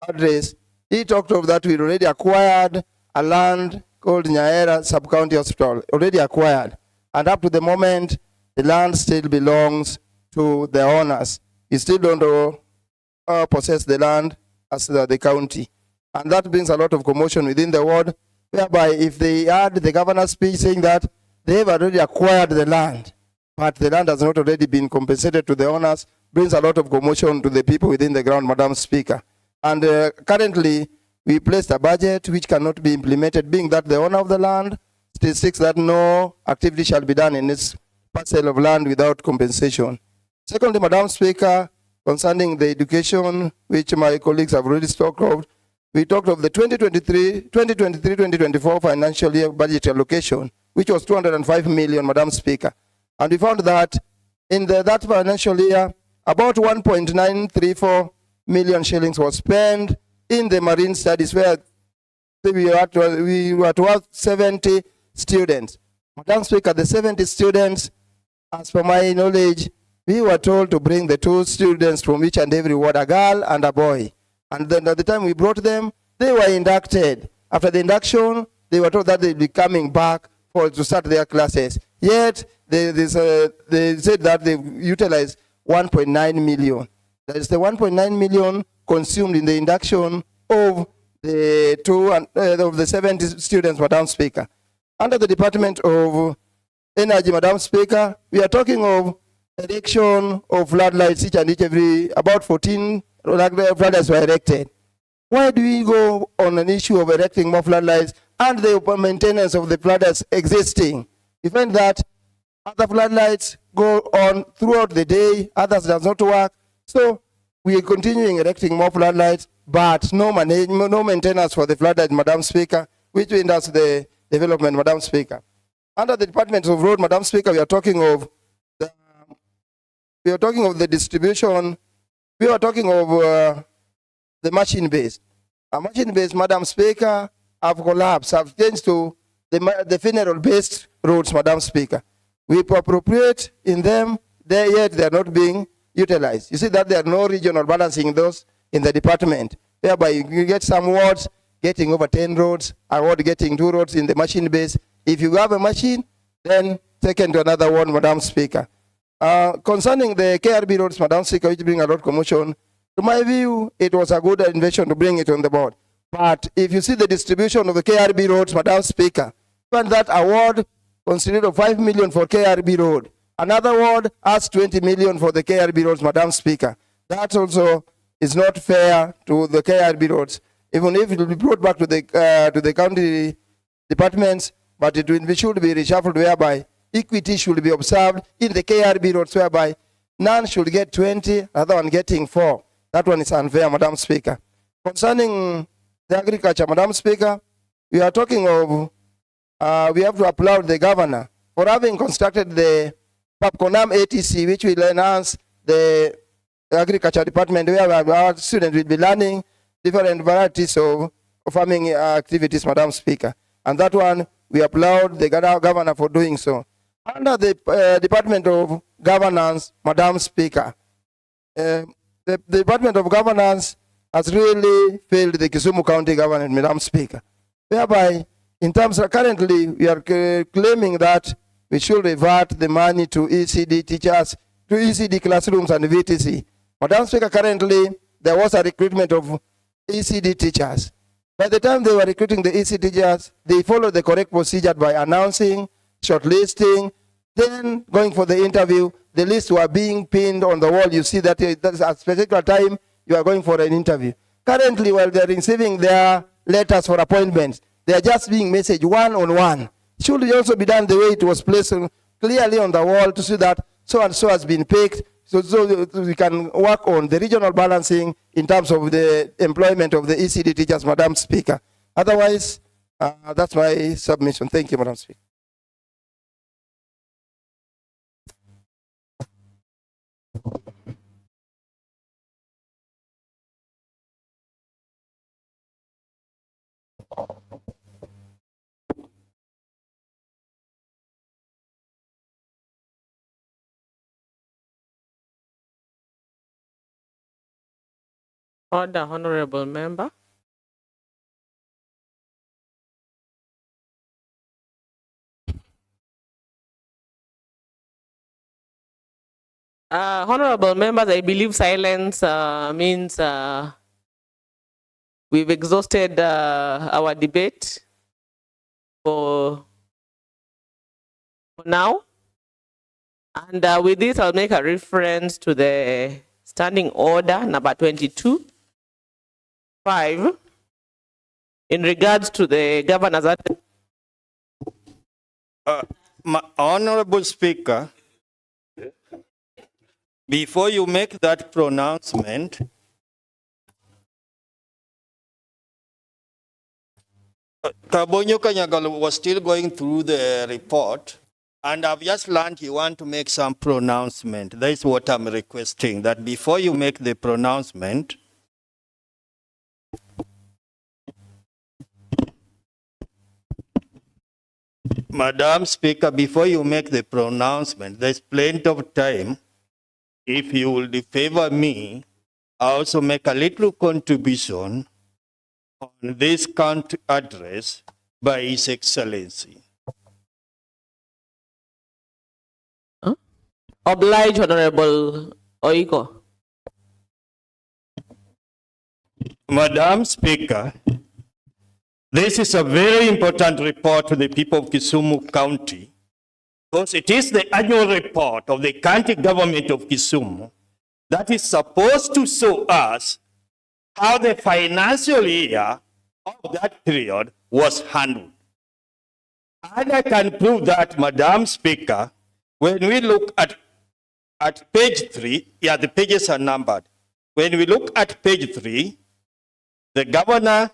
address, he talked of that we already acquired a land called Nyaera Sub-County Hospital, already acquired. And up to the moment, the land still belongs to the owners. You still don't possess the land as the county. And that brings a lot of commotion within the ward, whereby if they add the governor's speech saying that they've already acquired the land, but the land has not already been compensated to the owners, brings a lot of commotion to the people within the ground, Madam Speaker. And currently, we placed a budget which cannot be implemented, being that the owner of the land still sticks that no activity shall be done in its parcel of land without compensation. Secondly, Madam Speaker, concerning the education, which my colleagues have already talked of, we talked of the 2023-2024 financial year budget allocation, which was 205 million, Madam Speaker. And we found that in that financial year, about 1.934 million shillings was spent in the marine studies, where we were to have 70 students. Madam Speaker, the 70 students, as per my knowledge, we were told to bring the 2 students from each and every ward, a girl and a boy. And then at the time we brought them, they were inducted. After the induction, they were told that they'd be coming back to start their classes. Yet, they said that they utilized 1.9 million. That is the 1.9 million consumed in the induction of the 70 students, Madam Speaker. Under the Department of Energy, Madam Speaker, we are talking of erection of floodlights each and every, about 14 floodlights were erected. Why do we go on an issue of erecting more floodlights and the maintenance of the floodlights existing. You find that other floodlights go on throughout the day, others does not work. So we are continuing erecting more floodlights, but no maintenance for the floodlights, Madam Speaker, which hinders the development, Madam Speaker. Under the Department of Road, Madam Speaker, we are talking of the distribution. We are talking of the machine-based. A machine-based, Madam Speaker, have collapsed, have changed to the funeral-based roads, Madam Speaker. We appropriate in them, yet they are not being utilized. You see that there are no regional balancing those in the department, whereby you get some wards getting over 10 roads, a ward getting 2 roads in the machine base. If you have a machine, then taken to another ward, Madam Speaker. Concerning the KRB roads, Madam Speaker, which bring a lot of commotion, to my view, it was a good invention to bring it on the board. But if you see the distribution of the KRB roads, Madam Speaker, and that award considered of 5 million for KRB road, another award has 20 million for the KRB roads, Madam Speaker. That also is not fair to the KRB roads, even if it will be brought back to the county departments, but should be reshuffled, whereby equity should be observed in the KRB roads, whereby none should get 20, other one getting 4. That one is unfair, Madam Speaker. Concerning the agriculture, Madam Speaker, we are talking of, we have to applaud the governor for having constructed the PAPCONAM ATC, which will enhance the agriculture department, where our students will be learning different varieties of farming activities, Madam Speaker. And that one, we applaud the governor for doing so. Under the Department of Governance, Madam Speaker, the Department of Governance has really failed the Kisumu County government, Madam Speaker, whereby in terms of currently we are claiming that we should revert the money to ECD teachers, to ECD classrooms and VTC. Madam Speaker, currently there was a recruitment of ECD teachers. By the time they were recruiting the ECD teachers, they followed the correct procedure by announcing, shortlisting, then going for the interview. The lists were being pinned on the wall. You see that at a particular time you are going for an interview. Currently, while they are receiving their letters for appointments, they are just being messaged one-on-one. Should it also be done the way it was placed clearly on the wall to see that so and so has been picked, so we can work on the regional balancing in terms of the employment of the ECD teachers, Madam Speaker. Otherwise, that's my submission. Thank you, Madam Speaker. Order, honorable member. Honorable members, I believe silence means we've exhausted our debate for now. And with this, I'll make a reference to the standing order number 22. 5 in regards to the governor's Honorable Speaker, before you make that pronouncement, Kabonyo Kanyagalu was still going through the report, and I've just learned you want to make some pronouncement. That is what I'm requesting, that before you make the pronouncement, Madam Speaker, before you make the pronouncement, there's plenty of time. If you will favor me, I also make a little contribution on this county address by His Excellency. Oblige, Honorable Oiko. Madam Speaker, this is a very important report to the people of Kisumu County, because it is the annual report of the county government of Kisumu that is supposed to show us how the financial year of that period was handled. And I can prove that, Madam Speaker, when we look at page 3, yeah, the pages are numbered. When we look at page 3, the governor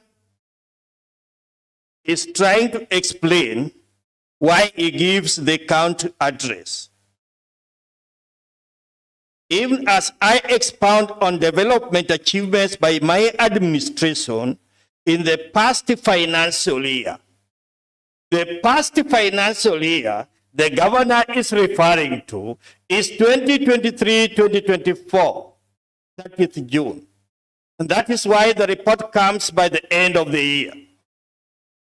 is trying to explain why he gives the county address. Even as I expound on development achievements by my administration in the past financial year, the past financial year the governor is referring to is 2023-2024, 30th June. And that is why the report comes by the end of the year.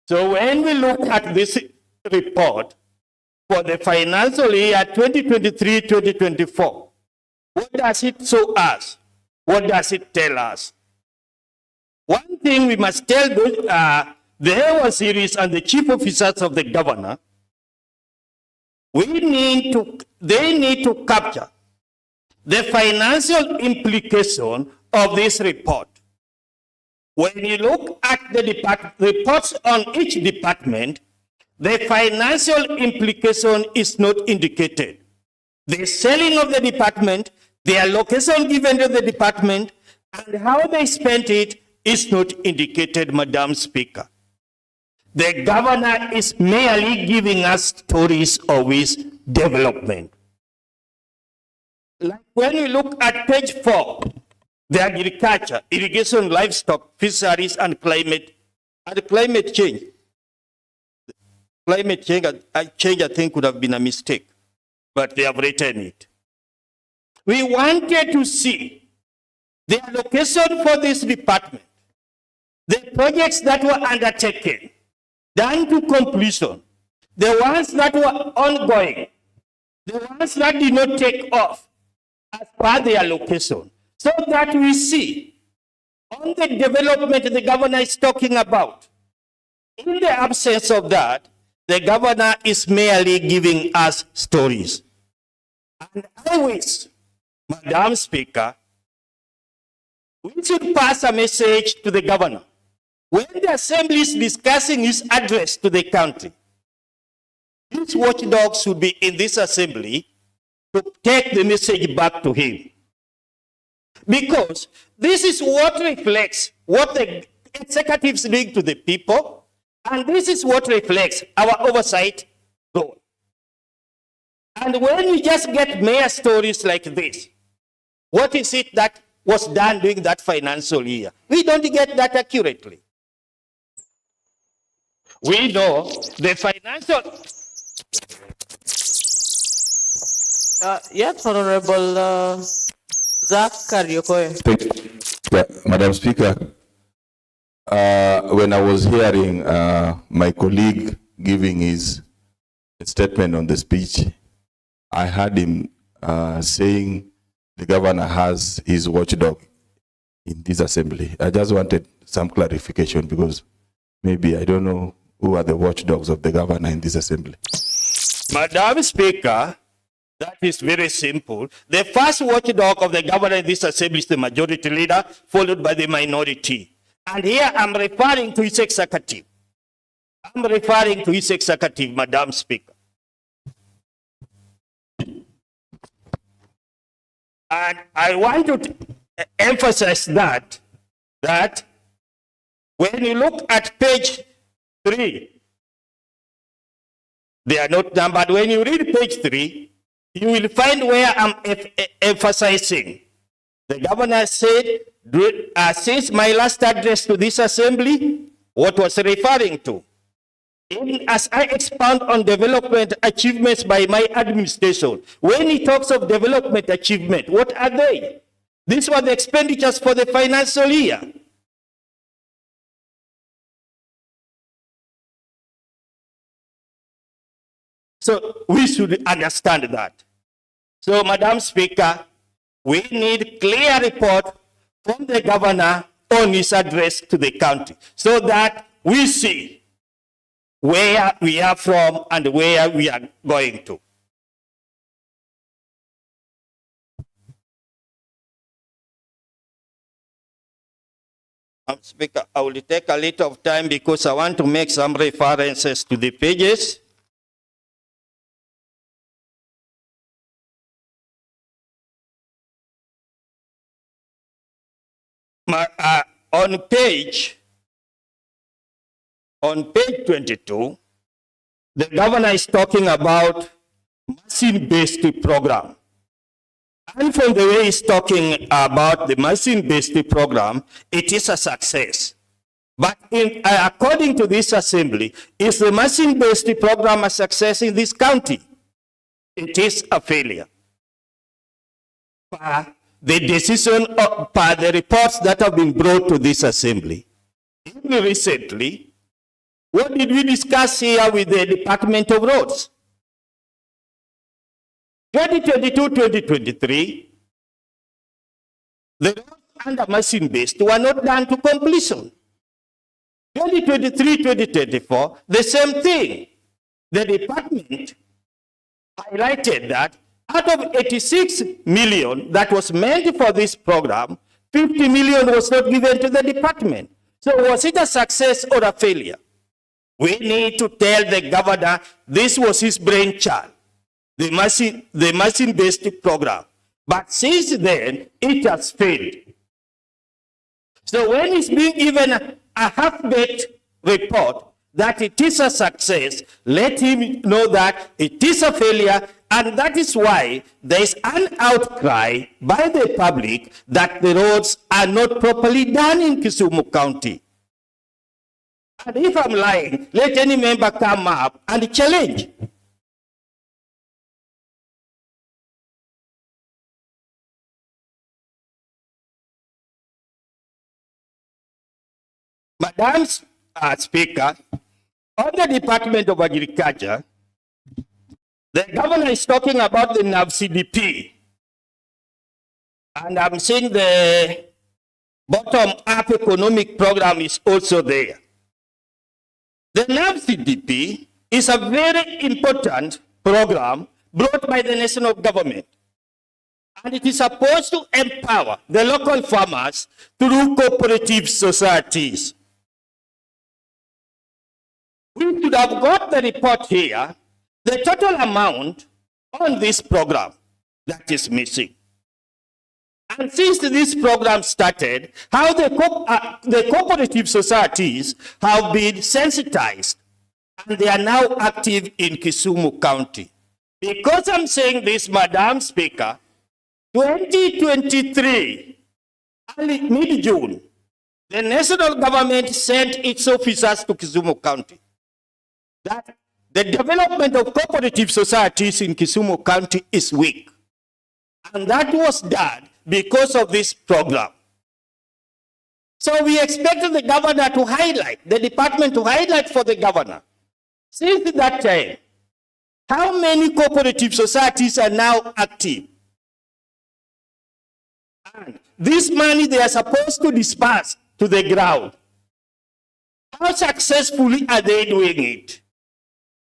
So when we look at this report for the financial year 2023-2024, what does it show us? What does it tell us? One thing we must tell the Hewa series and the chief officers of the governor, they need to capture the financial implication of this report. When you look at the reports on each department, the financial implication is not indicated. The selling of the department, the allocation given to the department, and how they spent it is not indicated, Madam Speaker. The governor is merely giving us stories of his development. Like when you look at page 4, the agriculture, irrigation, livestock, fisheries, and climate change. Climate change, I think, would have been a mistake, but they have written it. We wanted to see the allocation for this department, the projects that were undertaken, done to completion, the ones that were ongoing, the ones that did not take off as per the allocation, so that we see on the development the governor is talking about. In the absence of that, the governor is merely giving us stories. And I wish, Madam Speaker, we should pass a message to the governor. When the assembly is discussing his address to the country, these watchdogs should be in this assembly to take the message back to him. Because this is what reflects what the executives doing to the people, and this is what reflects our oversight role. And when we just get mere stories like this, what is it that was done during that financial year? We don't get that accurately. We know the financial... Yes, Honorable Zach Kariokoe. Madam Speaker, when I was hearing my colleague giving his statement on the speech, I heard him saying the governor has his watchdog in this assembly. I just wanted some clarification because maybe I don't know who are the watchdogs of the governor in this assembly. Madam Speaker, that is very simple. The first watchdog of the governor in this assembly is the majority leader, followed by the minority. And here I'm referring to his executive. I'm referring to his executive, Madam Speaker. And I want to emphasize that when you look at page 3, they are not numbered. When you read page 3, you will find where I'm emphasizing. The governor said, since my last address to this assembly, what was referring to? Even as I expound on development achievements by my administration, when he talks of development achievement, what are they? These were the expenditures for the financial year. So we should understand that. So, Madam Speaker, we need clear report from the governor on his address to the country so that we see where we are from and where we are going to. Speaker, I will take a little of time because I want to make some references to the pages. On page 22, the governor is talking about machine-based program. And from the way he's talking about the machine-based program, it is a success. But according to this assembly, is the machine-based program a success in this county? It is a failure. The decision by the reports that have been brought to this assembly. Even recently, what did we discuss here with the Department of Roads? 2022-2023, the roads under machine-based were not done to completion. 2023-2024, the same thing. The department highlighted that out of 86 million that was meant for this program, 50 million was not given to the department. So was it a success or a failure? We need to tell the governor this was his brainchild, the machine-based program. But since then, it has failed. So when it's being given a half-baked report that it is a success, let him know that it is a failure, and that is why there is an outcry by the public that the roads are not properly done in Kisumu County. And if I'm lying, let any member come up and challenge. Madam Speaker, on the Department of Agriculture, the governor is talking about the NAV-CDP. And I'm seeing the bottom-up economic program is also there. The NAV-CDP is a very important program brought by the national government. And it is supposed to empower the local farmers through cooperative societies. We should have got the report here, the total amount on this program that is missing. And since this program started, how the cooperative societies have been sensitized, and they are now active in Kisumu County. Because I'm saying this, Madam Speaker, 2023, early mid-June, the national government sent its officers to Kisumu County. That the development of cooperative societies in Kisumu County is weak. And that was done because of this program. So we expected the governor to highlight, the department to highlight for the governor. Since that time, how many cooperative societies are now active? And this money they are supposed to disperse to the ground. How successfully are they doing it?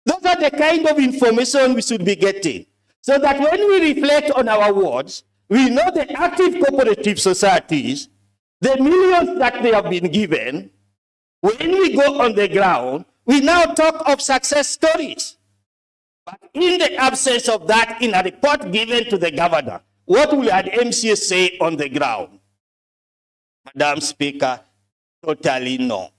Those are the kind of information we should be getting. So that when we reflect on our wards, we know the active cooperative societies, the millions that they have been given. When we go on the ground, we now talk of success stories. But in the absence of that, in a report given to the governor, what will an MCA say on the ground? Madam Speaker, totally no.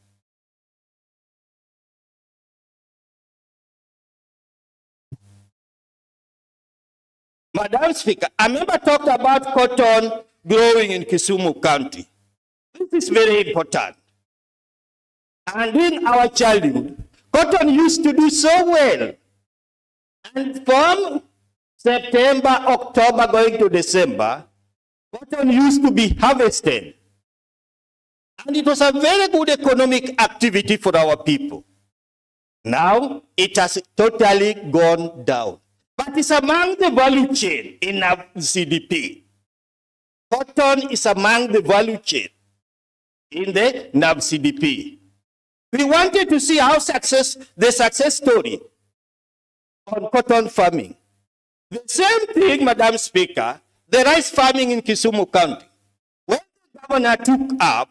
Madam Speaker, I remember talked about cotton growing in Kisumu County. This is very important. And in our childhood, cotton used to do so well. And from September, October, going to December, cotton used to be harvested. And it was a very good economic activity for our people. Now, it has totally gone down. But it's among the value chain in our CDP. Cotton is among the value chain in the NAV-CDP. We wanted to see how the success story on cotton farming. The same thing, Madam Speaker, the rice farming in Kisumu County. When the governor took up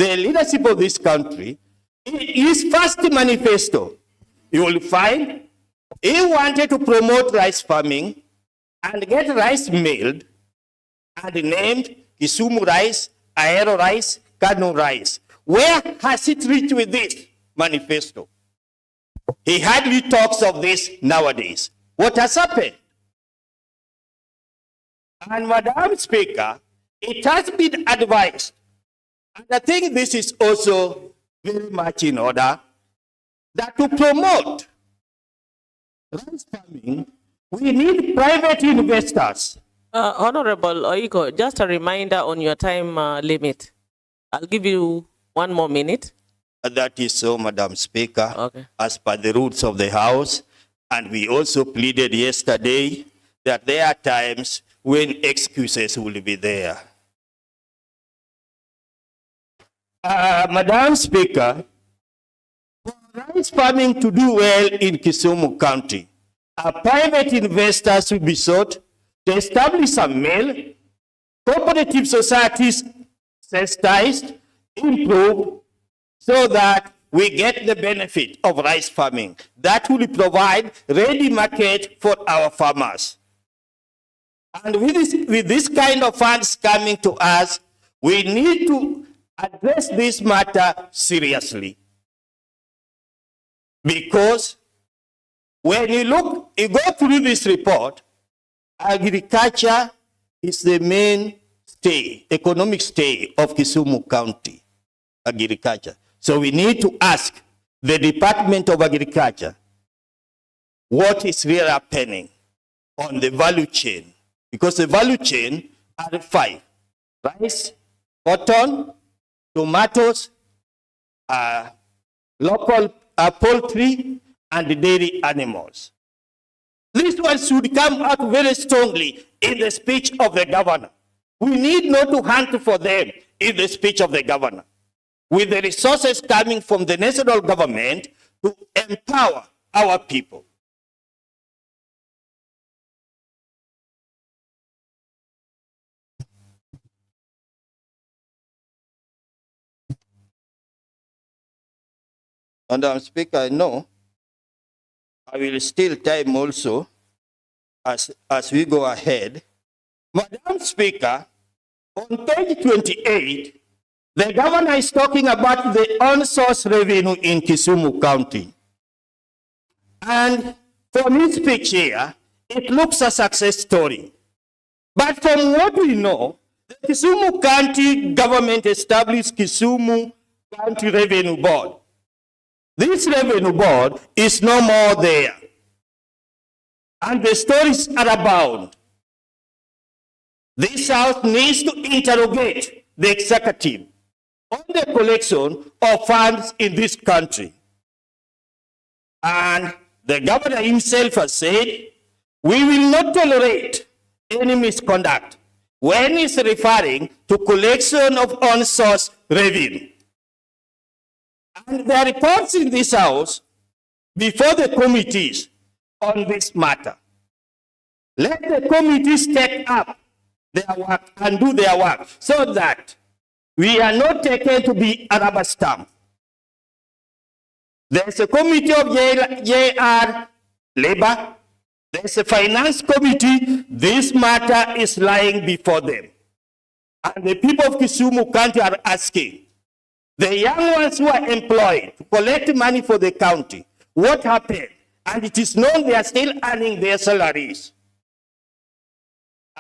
the leadership of this country, in his first manifesto, you will find he wanted to promote rice farming and get rice milled and named Kisumu rice, Aero rice, Kano rice. Where has it reached with this manifesto? He hardly talks of this nowadays. What has happened? And Madam Speaker, it has been advised, and I think this is also very much in order, that to promote rice farming, we need private investors. Honorable Oiko, just a reminder on your time limit. I'll give you 1 more minute. That is so, Madam Speaker, Okay. as per the rules of the House. And we also pleaded yesterday that there are times when excuses will be there. Madam Speaker, for rice farming to do well in Kisumu County, private investors will be sought to establish a mill, cooperative societies sensitized, improved, so that we get the benefit of rice farming. That will provide ready market for our farmers. And with this kind of funds coming to us, we need to address this matter seriously. Because when you go through this report, agriculture is the main economic stay of Kisumu County, agriculture. So we need to ask the Department of Agriculture what is really happening on the value chain. Because the value chain are 5: rice, cotton, tomatoes, local poultry, and dairy animals. This one should come out very strongly in the speech of the governor. We need not to hunt for them in the speech of the governor. With the resources coming from the national government to empower our people. Madam Speaker, I know I will steal time also as we go ahead. Madam Speaker, on page 28, the governor is talking about the on-source revenue in Kisumu County. And from his speech here, it looks a success story. But from what we know, the Kisumu County government established Kisumu County Revenue Board. This revenue board is no more there. And the stories are abound. This House needs to interrogate the executive on the collection of funds in this country. And the governor himself has said, we will not tolerate any misconduct when he's referring to collection of on-source revenue. And there are reports in this House before the committees on this matter. Let the committees take up their work and do their work so that we are not taken to be a rubber stamp. There's a committee of JR Labor. There's a finance committee. This matter is lying before them. And the people of Kisumu County are asking, the young ones who are employed to collect money for the county, what happened? And it is known they are still earning their salaries.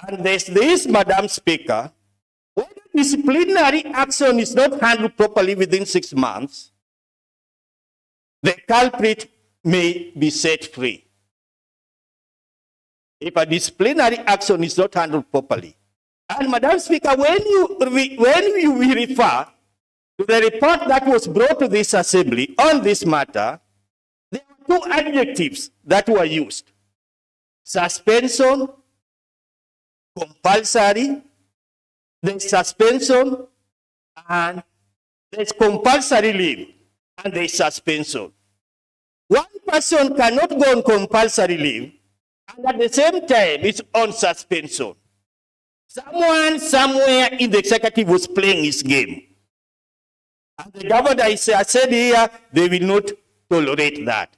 And there's this, Madam Speaker, when disciplinary action is not handled properly within 6 months, the culprit may be set free. If a disciplinary action is not handled properly. And Madam Speaker, when we refer to the report that was brought to this assembly on this matter, there were 2 adjectives that were used: suspension, compulsory. There's suspension, and there's compulsory leave, and there's suspension. One person cannot go on compulsory leave, and at the same time, it's on suspension. Someone somewhere in the executive was playing his game. And the governor has said here they will not tolerate that.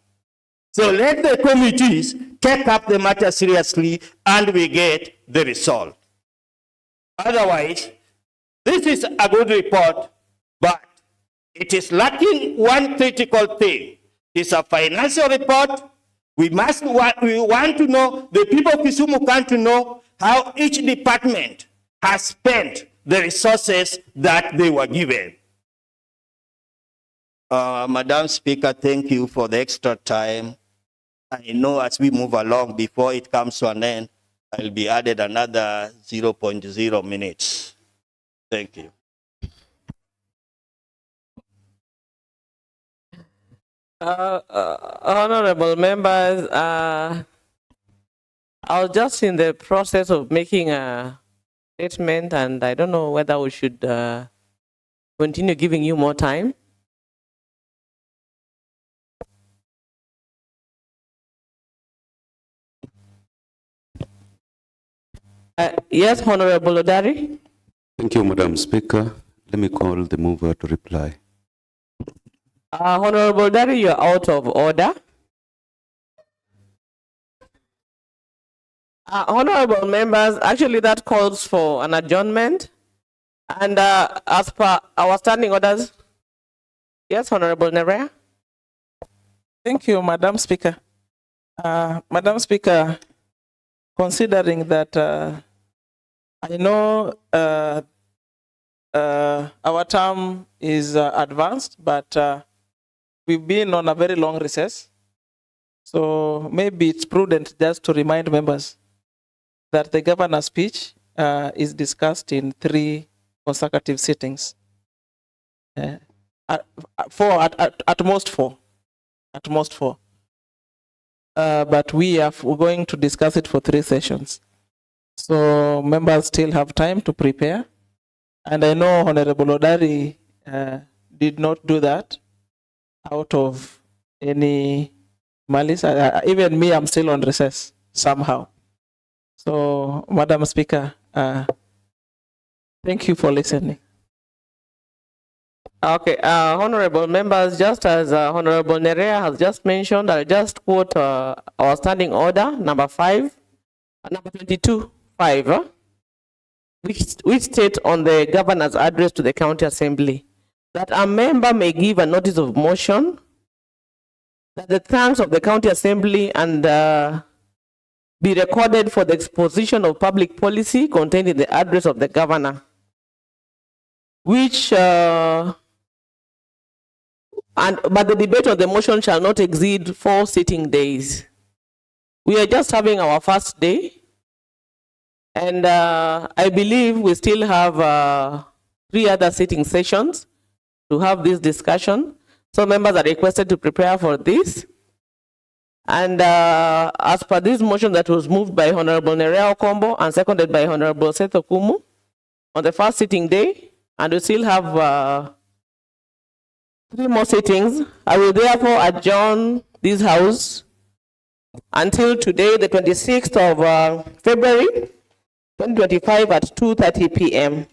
So let the committees take up the matter seriously and we get the result. Otherwise, this is a good report, but it is lacking one critical thing. It's a financial report. We want to know, the people of Kisumu want to know how each department has spent the resources that they were given. Madam Speaker, thank you for the extra time. I know as we move along, before it comes to an end, I'll be added another 0.0 minutes. Thank you. Honorable members, I was just in the process of making a statement, and I don't know whether we should continue giving you more time. Yes, Honorable Odari. Thank you, Madam Speaker. Let me call the mover to reply. Honorable Odari, you're out of order. Honorable members, actually that calls for an adjournment. And as per our standing orders, yes, Honorable Nerea. Thank you, Madam Speaker. Madam Speaker, considering that I know our term is advanced, but we've been on a very long recess. So maybe it's prudent just to remind members that the governor's speech is discussed in 3 consecutive sittings. At most four. At most 4. But we're going to discuss it for 3 sessions. So members still have time to prepare. And I know Honorable Odari did not do that out of any malice. Even me, I'm still on recess somehow. So, Madam Speaker, thank you for listening. Okay, honorable members, just as Honorable Nerea has just mentioned, I'll just quote our standing order, number 5, number 22.5, which states on the governor's address to the county assembly that a member may give a notice of motion that the terms of the county assembly and be recorded for the exposition of public policy contained in the address of the governor, which but the debate of the motion shall not exceed 4 sitting days. We are just having our first day, and I believe we still have 3 other sitting sessions to have this discussion. So members are requested to prepare for this. And as per this motion that was moved by Honorable Nerea Okombo and seconded by Honorable Seth Okumu on the first sitting day, and we still have 3 more sittings, I will therefore adjourn this house until today, the 26th of February 2025 at 2:30 p.m.